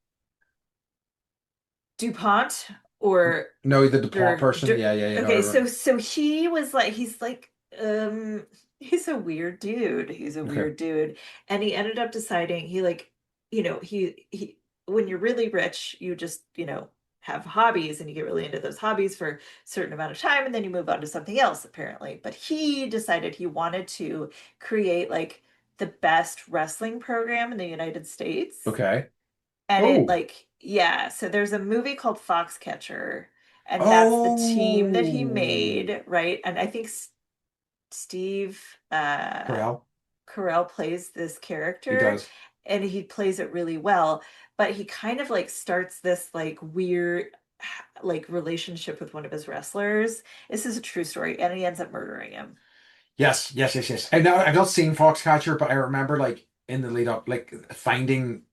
DuPont or no, the DuPont Dur, person. Dur, Yeah, yeah, you know. okay, so he was like um he's a weird dude. He's a Okay, weird dude. And he ended up deciding he like, he when you're really rich, you just, have hobbies and you get really into those hobbies for a certain amount of time and then you move on to something else apparently. But he decided he wanted to create like the best wrestling program in the United States. okay. And it Oh, like, yeah, so there's a movie called Foxcatcher, and that's the team that he oh, made, right? And I think Steve Carell. Carell plays this He character does. and he plays it really well, but he kind of like starts this like weird like relationship with one of his wrestlers. This is a true story, and he ends up murdering him. Yes, yes, yes, yes. I know I've not seen Foxcatcher, but I remember like in the lead up, like finding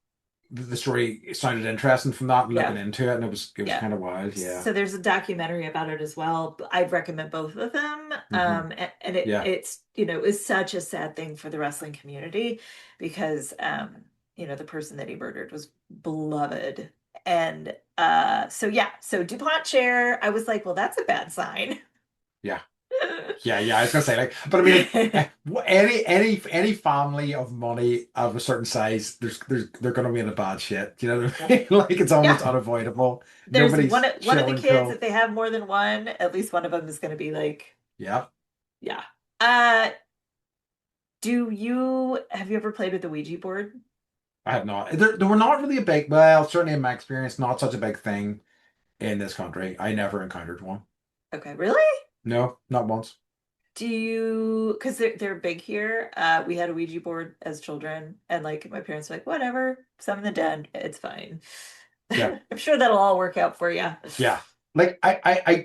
the story sounded interesting from that and looking Yeah. into it, and it was Yeah. kind of wild. Yeah. So there's a documentary about it as well. I'd recommend both of them. And Yeah. it's, is such a sad thing for the wrestling community because, the person that he murdered was beloved. And so yeah, so DuPont chair, I was like, well, that's a bad sign. Yeah. Yeah, yeah, I was gonna say like, but I mean, like, any family of money of a certain size, they're gonna be in a bad shit. You know what I Yeah. mean? Like it's almost Yeah. unavoidable. There's Nobody's one of chill the and kids, if cool. they have more than one, at least one of them is going to be like, Yeah, yeah. Uh, have you ever played with the Ouija board? I have not. They were not really a big. Well, certainly in my experience, not such a big thing in this country. I never encountered one. Okay, really? No, not once. Because they're big here. We had a Ouija board as children, and like my parents were like, whatever, summon the dead, it's fine. Yeah, I'm sure that'll all work out for you. yeah. Like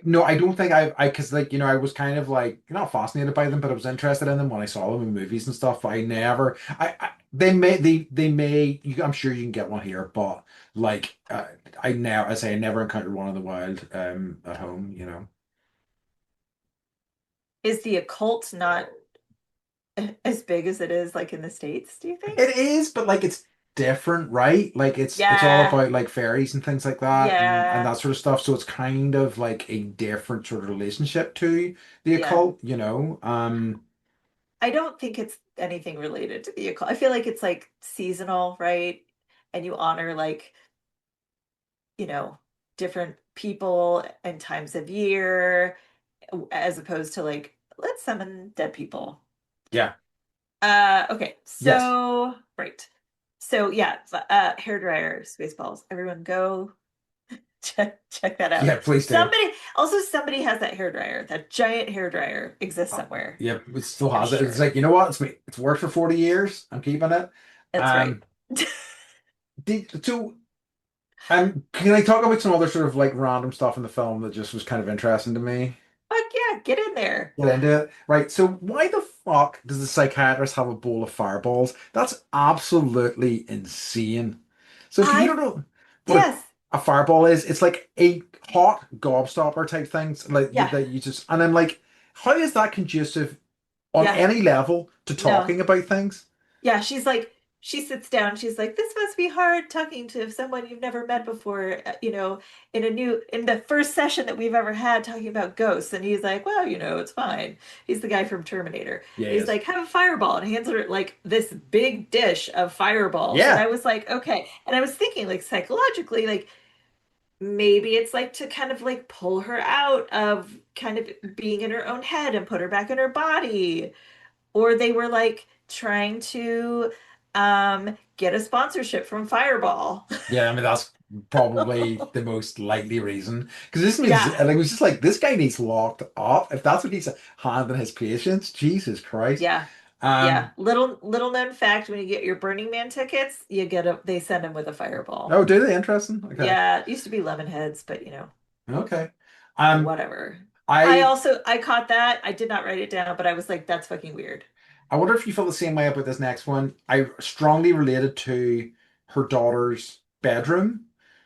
no, I don't think because like I was kind of like not fascinated by them, but I was interested in them when I saw them in movies and stuff. But I never. I'm sure you can get one here, but like I say I never encountered one in the wild at home, you know. Is the occult not as big as it is like in the States, do you think? It is, but like it's different, right? Like it's all Yeah, about like fairies and things like that and yeah, that sort of stuff. So it's kind of like a different sort of relationship to the yeah. occult, you know. I don't think it's anything related to the occult. I feel like it's like seasonal, right? And you honor like, you know, different people and times of year as opposed to like, let's summon dead people. Yeah. Okay, Yes. so right. So yeah, hair dryer, Spaceballs. Everyone go check that out. Yeah, please do. Somebody has that hair dryer. That giant hair dryer exists Uh, somewhere. yeah, it still I'm has it. It's sure. like, you know what? It's worked for 40 years. I'm keeping it. That's right. Um, so can I talk about some other sort of like random stuff in the film that just was kind of interesting to me? Fuck yeah, get in there. Get into it. Right. So why the fuck does the psychiatrist have a bowl of fireballs? That's absolutely insane. So if you I don't know what yes. a fireball is, it's like a hot gobstopper type things like Yeah. that you just and then like how is that conducive on Yeah. any level to No. talking about things? Yeah, she's like, she sits down. She's like, this must be hard talking to someone you've never met before, in the first session that we've ever had talking about ghosts. And he's like, well, it's fine. He's the guy from Terminator. Yeah, And he's yes. like, have a fireball and hands her like this big dish of fireballs. And I Yeah. was like, okay. And I was thinking, like, psychologically, like, maybe it's like to kind of like pull her out of kind of being in her own head and put her back in her body, or they were like trying to get a sponsorship from Fireball. Yeah, I mean that's probably the most likely reason because this means Yeah, like it was just like this guy needs locked up if that's what he's handing his patients. Jesus Christ. yeah, yeah. Um, Little known fact: when you get your Burning Man tickets, they send them with a Fireball. oh, do they? Interesting. Okay. Yeah, it used to be lemon heads, but Okay. Um, whatever. I I caught that. I did not write it down, but I was like, that's fucking weird. I wonder if you feel the same way about this next one. I strongly related to her daughter's bedroom.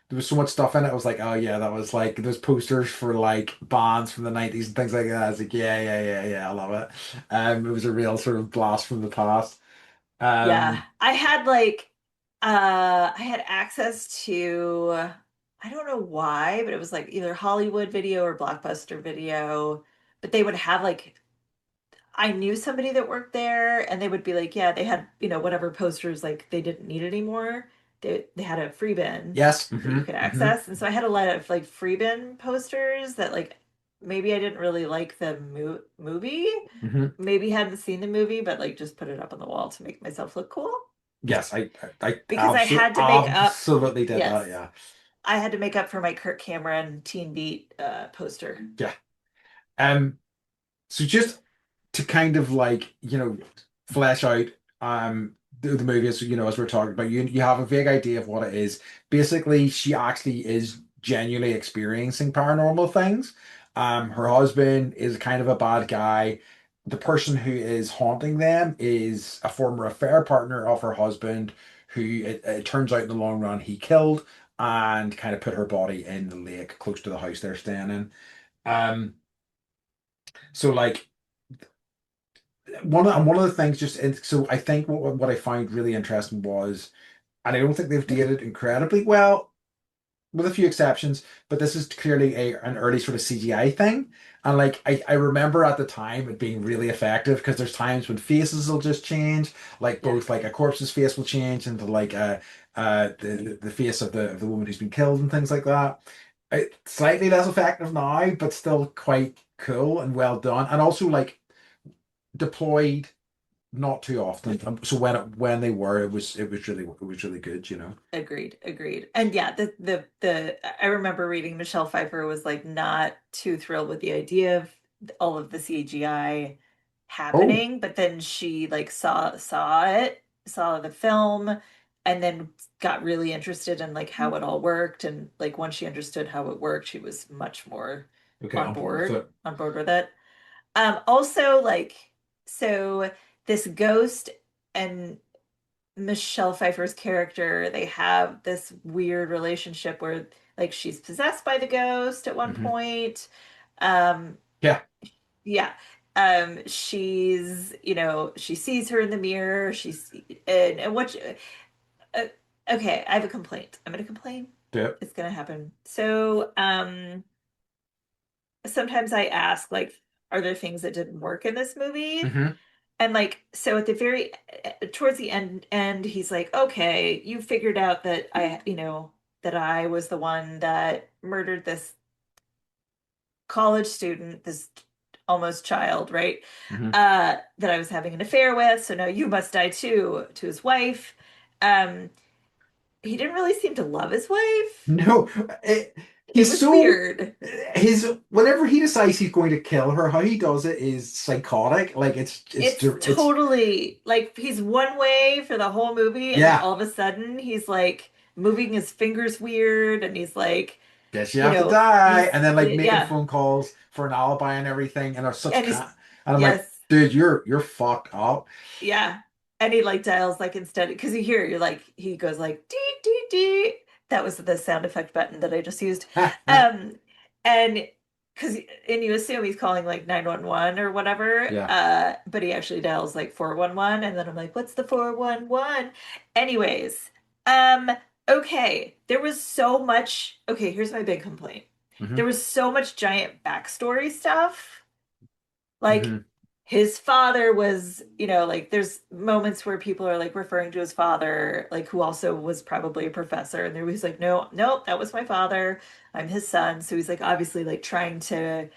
There was so much stuff in it. I was like, oh yeah, that was like those posters for like bands from the 90s and things like that. I was like, yeah, I love it. It was a real sort of blast from the past. Yeah, Um, I had access to, I don't know why, but it was like either Hollywood Video or Blockbuster Video, but they would have like, I knew somebody that worked there and they would be like, yeah, they had, whatever posters like they didn't need anymore. They had a free bin yes. that you could access. And so I had a lot of like free bin posters that like maybe I didn't really like the movie, hmm maybe hadn't seen the movie, but like just put it up on the wall to make myself look cool Yes, I because I absolutely had to make up. absolutely did Yes, that. Yeah. I had to make up for my Kirk Cameron Teen Beat poster. Yeah. Um, so just to kind of like, flesh out the movie as as we're talking about, you have a vague idea of what it is. Basically, she actually is genuinely experiencing paranormal things. Her husband is kind of a bad guy. The person who is haunting them is a former affair partner of her husband, who it turns out in the long run he killed and kind of put her body in the lake close to the house they're staying in. Um, so like one of the things so I think what I find really interesting was, and I don't think they've dated incredibly well with a few exceptions, but this is clearly an early sort of CGI thing. And like I remember at the time it being really effective because there's times when faces will just change, like Yeah, both like a corpse's face will change into like the face of the woman who's been killed and things like that. Slightly less effective now, but still quite cool and well done. And also like deployed not too often. So when they were, it was really good, you know. agreed, agreed. And yeah, the I remember reading Michelle Pfeiffer was like not too thrilled with the idea of all of the CGI Oh, happening, but then she like saw the film, and then got really interested in like how it all worked, and like once she understood how it worked, she was much more okay, on board with it. on board with it. Also, like, so this ghost and Michelle Pfeiffer's character, they have this weird relationship where like she's possessed by the ghost at one Hmm. point. Um, Yeah. yeah. She sees her in the mirror. And uh, okay, I have a complaint. I'm gonna complain. Do it. It's gonna happen. So, sometimes I ask, like, are there things that didn't work in this movie? Hmm. And like, so at the very towards the end, he's like, okay, you figured out that that I was the one that murdered this college student, this almost child, right? Hmm. That I was having an affair with. So now you must die too, to his wife. Um, he didn't really seem to love his wife. No, it, It he's was so weird. his whenever he decides he's going to kill her, how he does it is psychotic. Like It's it's totally like he's one way for the whole movie, and then yeah. all of a sudden he's like moving his fingers weird, and he's like, Guess you have to die, he's and then like making yeah, phone calls for an alibi and everything, and they're such and he's cat. And I'm like, yes, dude, you're fucked up. yeah. And he like dials like instead because you're like he goes like dee dee dee. That was the sound effect button that I just used. Um and because and you assume he's calling like 911 or whatever, Yeah. but he actually dials like 411 and then I'm like, what's the 411? Anyways, um, okay. There was so much okay, here's my big complaint. There Hmm. was so much giant backstory stuff like Hmm. his father was, like there's moments where people are like referring to his father, like who also was probably a professor, and there he's like, no, no, that was my father. I'm his son. So he's like obviously like trying to,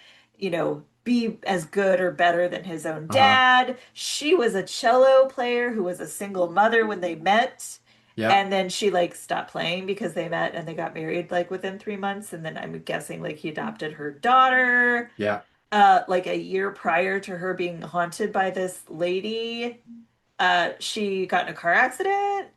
be as good or better than his own Uh-huh. dad. She was a cello player who was a single mother when they met. Yeah. And then she like stopped playing because they met and they got married like within 3 months. And then I'm guessing like he adopted her daughter Yeah. like a year prior to her being haunted by this lady. She got in a car accident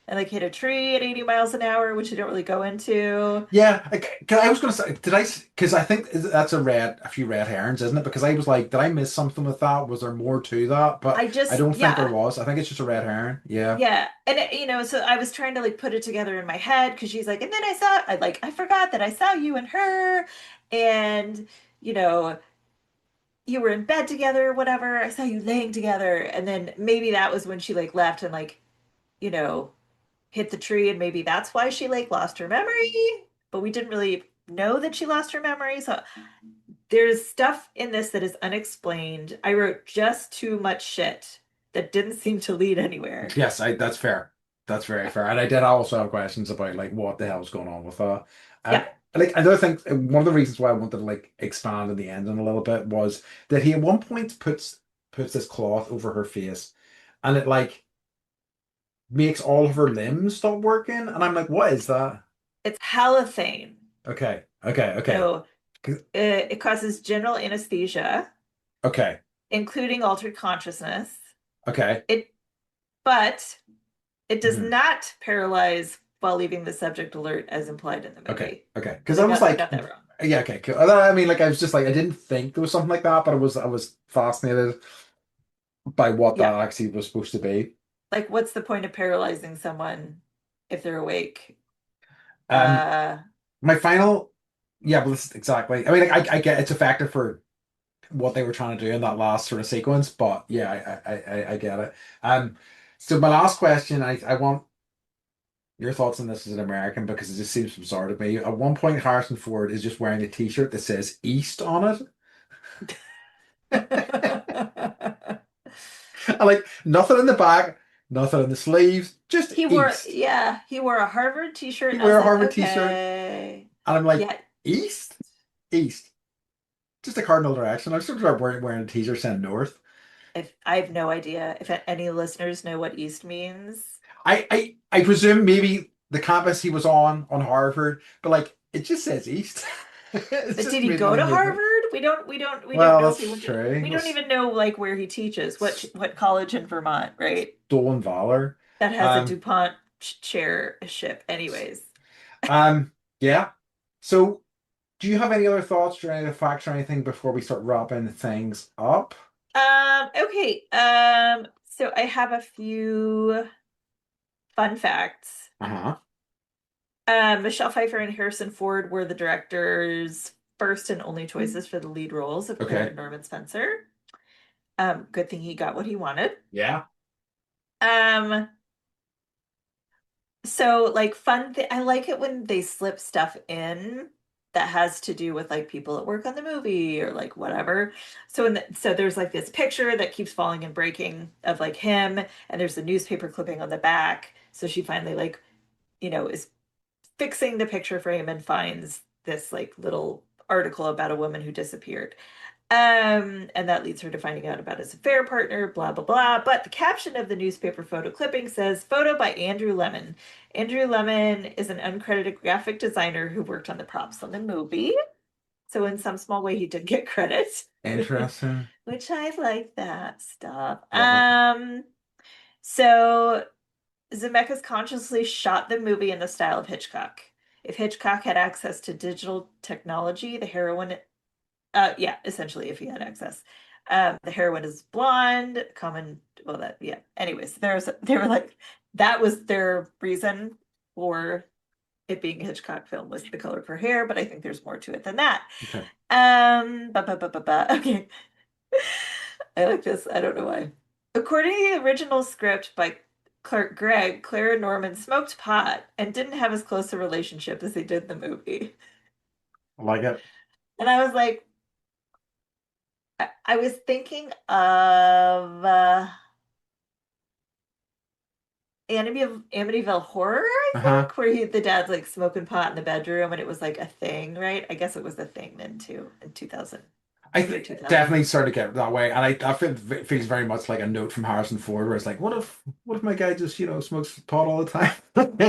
and like hit a tree at 80 miles an hour, which they don't really go into. Yeah, I was gonna say, did I? Because I think that's a few red herrings, isn't it? Because I was like, did I miss something with that? Was there more to that? But I don't think there Yeah, was. I think it's just a red herring. Yeah. yeah. And so I was trying to like put it together in my head because she's like, and then I forgot that I saw you and her and, you know, you were in bed together, whatever. I saw you laying together. And then maybe that was when she like left and like, you know, hit the tree and maybe that's why she like lost her memory, but we didn't really know that she lost her memory. So there's stuff in this that is unexplained. I wrote just too much shit that didn't seem to lead anywhere. Yes, I that's fair. That's very fair. And I did also have questions about like what the hell's going on with that. Yeah, And like another thing, one of the reasons why I wanted to like expand on the ending a little bit was that he at one point puts this cloth over her face, and it like makes all of her limbs stop working. And I'm like, what is that? it's halothane. Okay, okay, okay, So it causes general anesthesia, okay, including altered consciousness. okay, It, but it does mhm, not paralyze while leaving the subject alert as implied in the okay, movie. okay. Because Because I was I like, got that wrong. yeah, okay, cool. I mean, like, I was just like, I didn't think there was something like that, but I was fascinated by what Yeah. that actually was supposed to be. Like, what's the point of paralyzing someone if they're awake? Um, Uh, my final, yeah, but this exactly. I mean, like, I get it's effective for what they were trying to do in that last sort of sequence, but yeah, I get it. So my last question, I want your thoughts on this as an American because it just seems bizarre to me. At one point, Harrison Ford is just wearing a t-shirt that says East on it. And like nothing in the back, nothing in the sleeves, just East. he wore a Harvard t-shirt, He and I was wear a like, Harvard t-shirt, okay. and I'm like, Yeah, East? East. Just a cardinal direction. I'm sort of wearing a t-shirt saying North. if I have no idea if any listeners know what East means. I presume maybe the campus he was on Harvard, but like it just says East. It's But did just he go to made me. Harvard? We don't Well, know if he that's went to, true. we don't That's even know like where he teaches, what college in Vermont, right? stolen valor. That has a Um, DuPont chairship anyways. um, yeah. So, do you have any other thoughts or any other facts or anything before we start wrapping things up? Okay. So I have a few. fun facts. Uh-huh. Michelle Pfeiffer and Harrison Ford were the director's first and only choices for the lead roles of Claire Okay. and Norman Spencer. Good thing he got what he wanted. Yeah. Um, so like fun th I like it when they slip stuff in that has to do with like people that work on the movie or like whatever. So there's like this picture that keeps falling and breaking of like him, and there's a newspaper clipping on the back. So she finally like, is fixing the picture frame and finds this like little article about a woman who disappeared. And that leads her to finding out about his affair partner, blah, blah, blah. But the caption of the newspaper photo clipping says, Photo by Andrew Lemon. Andrew Lemon is an uncredited graphic designer who worked on the props on the movie. So in some small way, he did get credit, Interesting. which I like that stuff. Love it. So Zemeckis consciously shot the movie in the style of Hitchcock. If Hitchcock had access to digital technology, the heroine, yeah, essentially, if he had access, the heroine is blonde, common. Well, that, yeah. Anyways, they were like, that was their reason for it being a Hitchcock film, was the color of her hair, but I think there's more to it than that. Okay. Okay. I like this. I don't know why. According to the original script by Clark Gregg, Claire and Norman smoked pot and didn't have as close a relationship as they did in the movie. I like it. And I was like, I was thinking of Amityville Horror, I Uh-huh. think, where the dad's like smoking pot in the bedroom and it was like a thing, right? I guess it was a thing then too in 2000, I year think 2000. definitely started to get that way, and I feel it feels very much like a note from Harrison Ford, where it's like, what if my guy just smokes pot all the time,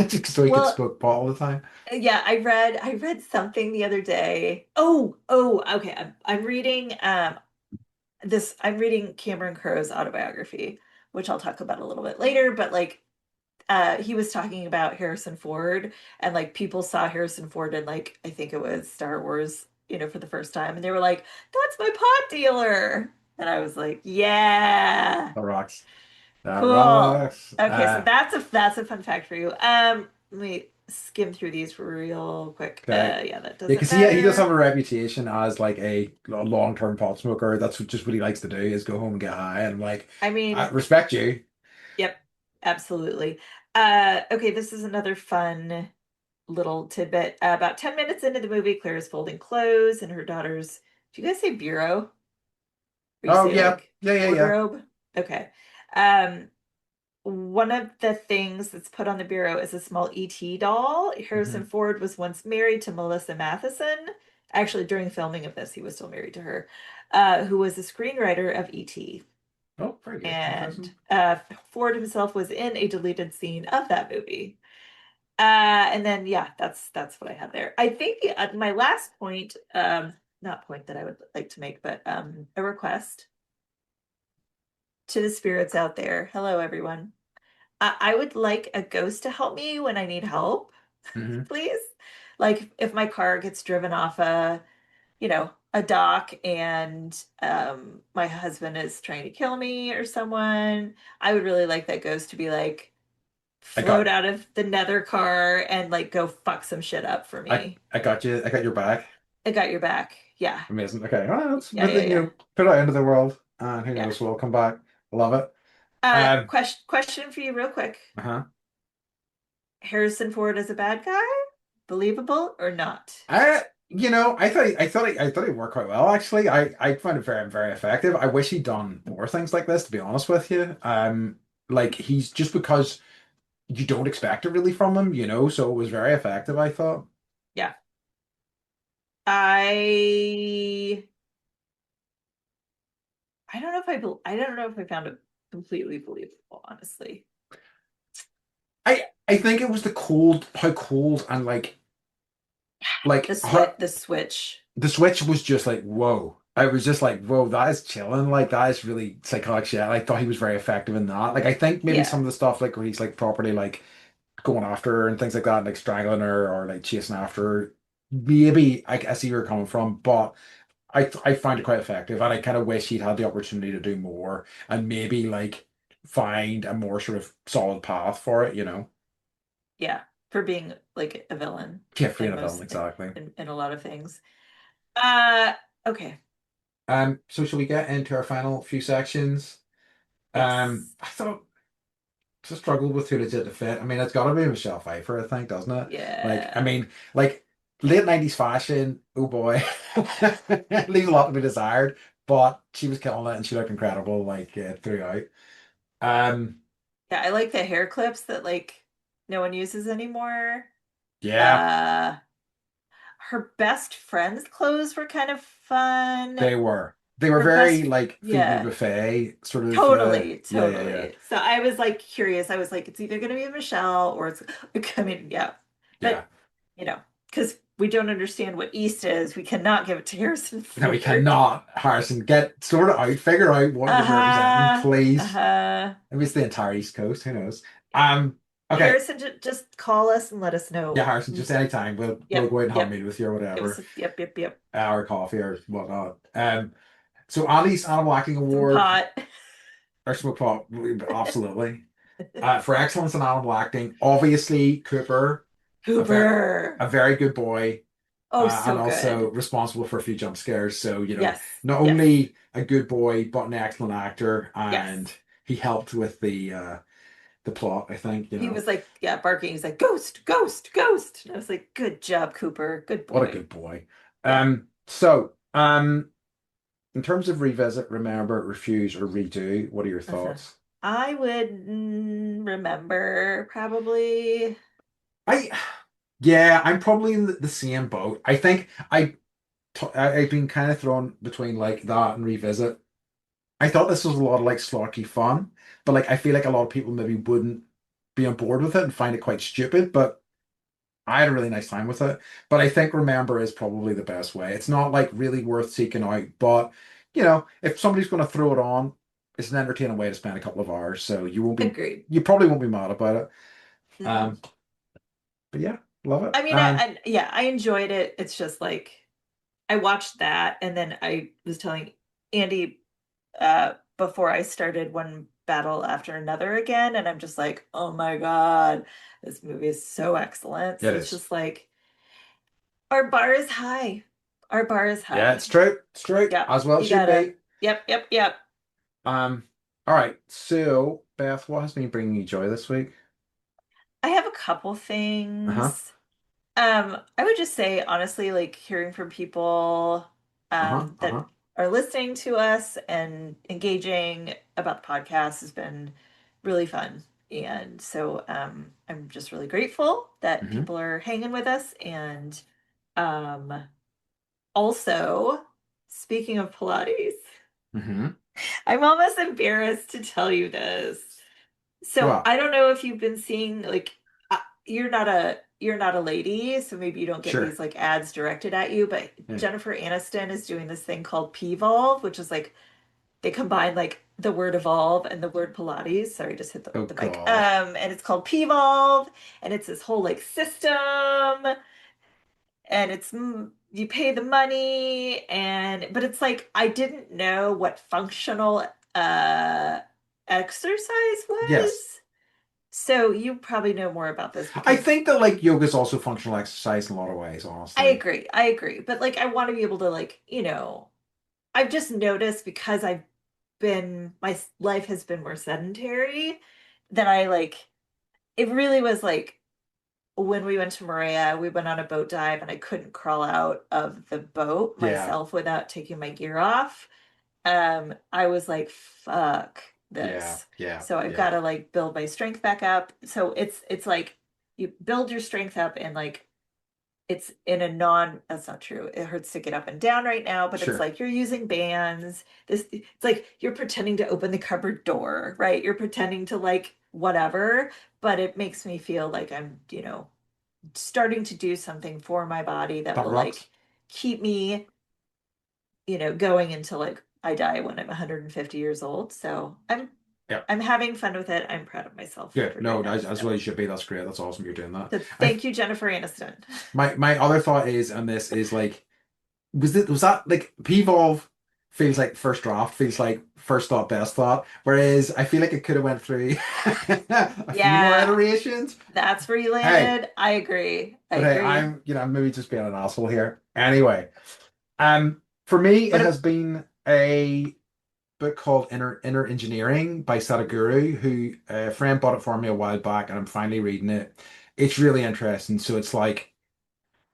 just so he could Well, smoke pot all the time. yeah, I read something the other day. Oh, okay. I'm reading I'm reading Cameron Crowe's autobiography, which I'll talk about a little bit later, but like he was talking about Harrison Ford, and like people saw Harrison Ford in like I think it was Star Wars, for the first time, and they were like, "That's my pot dealer." And I was like, "Yeah. That rocks. That Cool." rocks. Okay, so that's a fun fact for you. Let me skim through these real quick. Okay. Yeah, that Yeah, doesn't because he does have matter. a reputation as like a long-term pot smoker. That's just what he likes to do, is go home and get high. And I'm like, I I mean, respect you. yep, absolutely. Okay, this is another fun little tidbit. About 10 minutes into the movie, Claire is folding clothes in her daughter's, do you guys say bureau? Or you Oh say yeah, like yeah, yeah, yeah. wardrobe? Okay. Um, One of the things that's put on the bureau is a small ET doll. Harrison Hmm. Ford was once married to Melissa Matheson. Actually, during filming of this, he was still married to her, who was a screenwriter of ET. Oh, very good. And Interesting. Ford himself was in a deleted scene of that movie. And then yeah, that's what I have there. I think my last point, not point that I would like to make, but a request to the spirits out there. Hello, everyone. I would like a ghost to help me when I need help, Hmm. please. Like if my car gets driven off a dock and my husband is trying to kill me or someone, I would really like that ghost to be like I float got, out of the nether car and like go fuck some shit up for me. I got you. I got your back. I got your back. Yeah. Amazing. Okay, well, that's Yeah, but yeah, then yeah. put it out into the world, and who Yeah. knows, we'll come back. Love it. Um, Question for you real quick. uh-huh. Harrison Ford is a bad guy? Believable or not? I thought he worked quite well actually. I found it very, very effective. I wish he'd done more things like this, to be honest with you. Like he's just because you don't expect it really from him, so it was very effective, I thought. Yeah. I I don't know if I don't know if I found it completely believable, honestly. I think it was the cold, how cold and like how The switch. the switch was just like, whoa. I was just like, whoa, that is chilling. Like that is really psychotic shit. I thought he was very effective in that. Like I think maybe some Yeah. of the stuff like where he's like properly like going after her and things like that, like strangling her or like chasing after her. Maybe I see where you're coming from, but I find it quite effective, and I kind of wish he'd had the opportunity to do more and maybe like find a more sort of solid path for it. Yeah, for being like a villain Carefree in in a villain, most exactly. in a lot of things. Uh, okay. So shall we get into our final few sections? Yes. I thought to struggle with who to did the fit. I mean, it's got to be Michelle Pfeiffer, I think, doesn't it? Like, I Yeah. mean, like late 90s fashion, oh boy, leaves a lot to be desired, but she was killing it and she looked incredible, like throughout. Um, Yeah, I like the hair clips that like no one uses anymore. yeah, Uh, her best friend's clothes were kind of fun. they were. They were Her very best, like Phoebe yeah, Buffay sort of. totally, Yeah, yeah, yeah, totally. So I was like curious. I was like, it's either going to be Michelle or it's, I mean, yeah. yeah. But, you know, because we don't understand what East is, we cannot give it to Harrison No, we Ford. cannot, Harrison. Get sort of out, figure out what you're representing, Uh-huh. please. Uh-huh. Maybe it's the entire East Coast. Who knows? Okay. Harrison, just call us and let us Yeah, know. Harrison, just anytime. We'll Yep, go out and have a yep. meal with you or Give whatever. us, yep, yep, yep. Or coffee or whatnot. So Annie's Animal Acting Some Award pot. or smoke pop, absolutely. For excellence in animal acting, obviously Cooper, a very Cooper. a very good boy, Oh, and so also good. responsible for a few jump scares. So, Yes, not yes, only a good boy, but an excellent actor, and yes. he helped with the plot, I think, He was like, yeah, barking. He's like, ghost, ghost, ghost. And I was like, good job, Cooper. Good What a boy. good boy. Yeah. In terms of revisit, remember, refuse, or redo, what are your Uh-huh. thoughts? I would remember probably. I Yeah, I'm probably in the same boat. I think I've been kind of thrown between like that and revisit. I thought this was a lot of like slotty fun, but like I feel like a lot of people maybe wouldn't be on board with it and find it quite stupid, but I had a really nice time with it. But I think Remember is probably the best way. It's not like really worth seeking out, but if somebody's going to throw it on, it's an entertaining way to spend a couple of hours, so Agreed. you probably won't be mad about it. Mm-mm. Um, but yeah, love it. I mean, yeah, I enjoyed it. It's just like I watched that, and then I was telling Andy before I started one battle after another again, and I'm just like, oh my God, this movie is so excellent. It So it's is. just like our bar is high. Our bar is Yeah, high. it's true. It's true. Yep, As well it you should gotta. be. Yep, yep, yep. Um, all right. So, Beth, what has been bringing you joy this week? I have a couple Uh-huh. things. I would just say honestly, like hearing from people Uh-huh. that Uh-huh. are listening to us and engaging about the podcast has been really fun. And so I'm just really grateful that Mm-hmm. people are hanging with us. And um, also, speaking of Pilates, Mm-hmm. I'm almost embarrassed to tell you this. So Well, I don't know if you've been seeing like you're not a lady, so maybe you don't get sure. these like ads directed at you, but Yeah. Jennifer Aniston is doing this thing called P-Volve, which is like they combine like the word evolve and the word Pilates. Sorry, just hit Oh the mic. God. And it's called P-Volve, and it's this whole like system, and you pay the money, and but it's like I didn't know what functional uh exercise Yes. was. So you probably know more about this I because think that like yoga is also functional exercise in a lot of ways, I honestly. agree. I agree. But like I want to be able to like, I've just noticed because my life has been more sedentary that I like it really was like when we went to Maria, we went on a boat dive and I couldn't crawl out of the boat Yeah. myself without taking my gear off. I was like, fuck Yeah. this. Yeah. So I've got Yeah. to like build my strength back up. So it's like you build your strength up and like it's in a that's not true. It hurts to get up and down right now, but it's Sure. like you're using bands. It's like you're pretending to open the cupboard door, right? You're pretending to like whatever, but it makes me feel like I'm, starting to do something for my body that That will rocks. like keep me, going until like I die when I'm 150 years old. So Yeah. I'm having fun with it. I'm proud of myself Good. for doing No, that. as So, well you should be. That's great. That's awesome you're doing that. so I thank you, Jennifer Aniston. my other thought is, and this is like, was that like P-Volve? feels like first draft, feels like first thought, best thought. Whereas I feel like it could have went through a few more Yeah, iterations. that's where you Hey, landed. I agree. I but hey, agree. I'm maybe just being an asshole here. Anyway, for me, it What? has been a book called Inner Engineering by Sadhguru, who a friend bought it for me a while back, and I'm finally reading it. It's really interesting. So it's like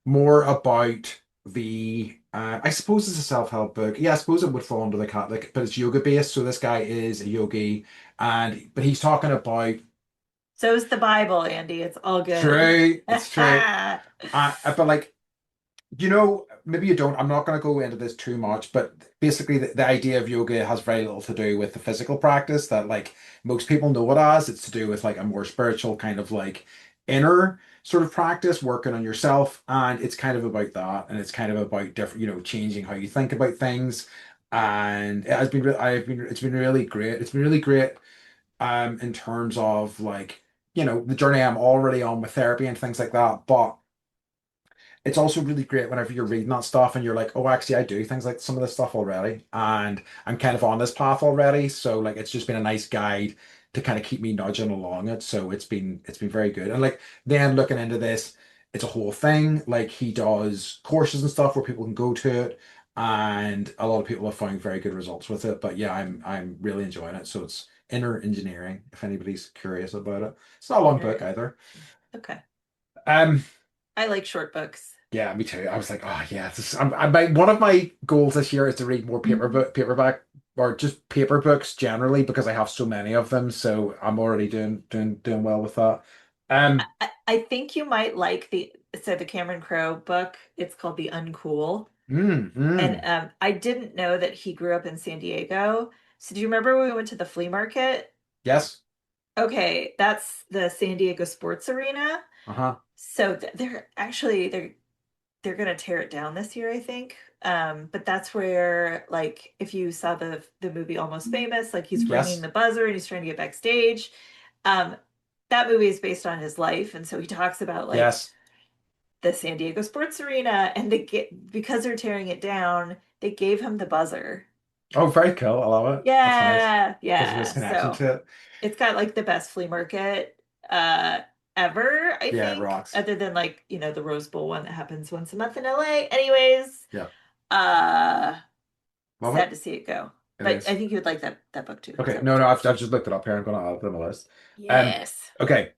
more about the I suppose it's a self-help book. Yeah, I suppose it would fall under the Catholic, but it's yoga based. So this guy is a yogi, and but he's talking about So's the Bible, Andy. It's all good. true, it's true. But like maybe you don't. I'm not going to go into this too much, but basically, the idea of yoga has very little to do with the physical practice that, like, most people know it as. It's to do with, like, a more spiritual kind of, like, inner sort of practice, working on yourself. And it's kind of about that. And it's kind of about different, changing how you think about things. And it has been, it's been really great. It's been really great, in terms of, like, the journey I'm already on with therapy and things like that. But it's also really great whenever you're reading that stuff and you're like, oh, actually, I do things like some of this stuff already, and I'm kind of on this path already. So like, it's just been a nice guide to kind of keep me nudging along it. So it's been very good. And like then looking into this, it's a whole thing. Like he does courses and stuff where people can go to it, and a lot of people have found very good results with it. But yeah, I'm really enjoying it. So it's Inner Engineering, if anybody's curious about it. It's not a long book Inner. either. Okay. Um, I like short books. Yeah, me too. I was like, oh yeah, one of my goals this year is to read more paperback or just paper books generally because I have so many of them. So I'm already doing well with that. Um, I think you might like the Cameron Crowe book. It's called The Uncool. mm, And mm, I didn't know that he grew up in San Diego. So do you remember when we went to the flea market? yes. Okay, that's the San Diego Sports Arena. Uh-huh. So they're gonna tear it down this year, I think. But that's where, like, if you saw the movie Almost Famous, like he's ringing Yes. the buzzer and he's trying to get backstage. Um, that movie is based on his life, and so he talks about like Yes. the San Diego Sports Arena, and they get because they're tearing it down, they gave him the buzzer. Oh, very cool. I love it. That's nice. Yeah, Gives me this yeah. connection So to it. it's got like the best flea market uh ever, I Yeah, it think, rocks. other than like, the Rose Bowl one that happens once a month in LA. Anyways, Yeah. uh Love sad it. to see it go. It But I is. think you would like that book too. Okay. So No, no, I've just looked it up here. I'm gonna add it on my list. Um, yes. okay.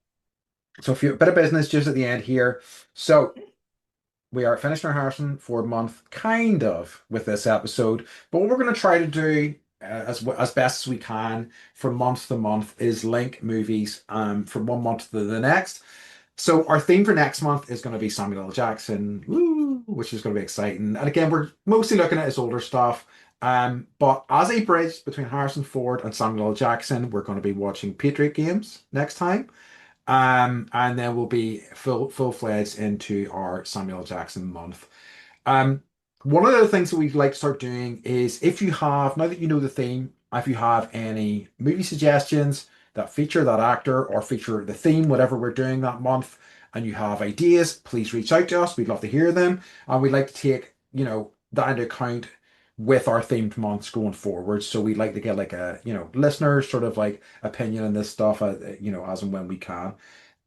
So a bit of business just at the end here. So we are finishing our Harrison Ford month, kind of, with this episode. But what we're going to try to do, as best as we can from month to month, is link movies from one month to the next. So our theme for next month is going to be Samuel L. Jackson, woo, which is going to be exciting. And again, we're mostly looking at his older stuff. But as a bridge between Harrison Ford and Samuel L. Jackson, we're going to be watching Patriot Games next time. And then we'll be full-fledged into our Samuel Jackson month. Um, One of the things that we'd like to start doing is if you have, now that you know the theme, if you have any movie suggestions that feature that actor or feature the theme, whatever we're doing that month, and you have ideas, please reach out to us. We'd love to hear them. And we'd like to take, that into account with our themed months going forward. So we'd like to get like a, listeners sort of like opinion on this stuff, as and when we can.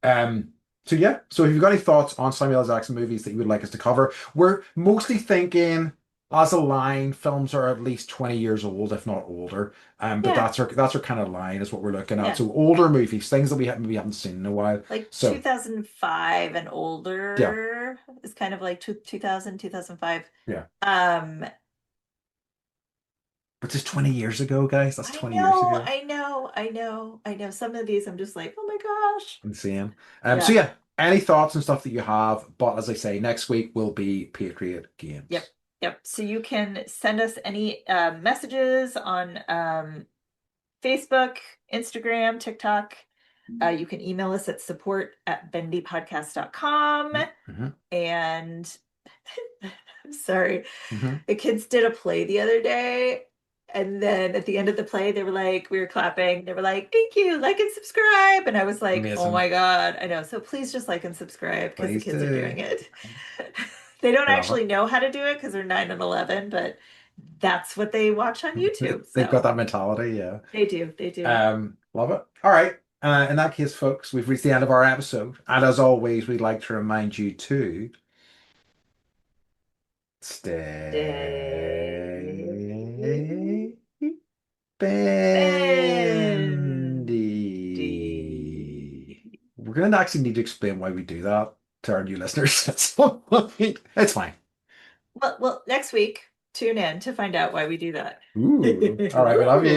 Um, so yeah, so if you've got any thoughts on Samuel L. Jackson movies that you would like us to cover, we're mostly thinking as a line, films are at least 20 years old, if not older. But Yeah, that's our kind of line is what we're looking at. yeah. So older movies, things that maybe haven't seen in a while. Like So 2005 and yeah, older is kind of like 2000, 2005. yeah. Um, But just 20 years ago, guys, that's I 20 years know, ago. I know, I know, I know. Some of these I'm just like, oh my gosh. Insane. So Yeah. yeah, any thoughts and stuff that you have, but as I say, next week will be Patriot Yep. Games. Yep. So you can send us any messages on Facebook, Instagram, TikTok. You can email us at support@bendypodcast.com. Mm-hmm. And I'm sorry, Hmm. the kids did a play the other day. And then at the end of the play, they were like, we were clapping. They were like, thank you, like and subscribe. And I was like, oh Amazing. my God, I know. So please just like and subscribe because the Please kids are doing do. it. They don't I love actually it. know how to do it because they're 9 and 11, but that's what they watch on YouTube. They've got So that mentality, yeah. they do, they do. Love it. All right. In that case, folks, we've reached the end of our episode. And as always, we'd like to remind you to Stay stay bendy. bendy. We're going to actually need to explain why we do that to our new listeners at some point. It's fine. Well, next week, tune in to find out why we do that. Ooh. All right. We love you. Ooh.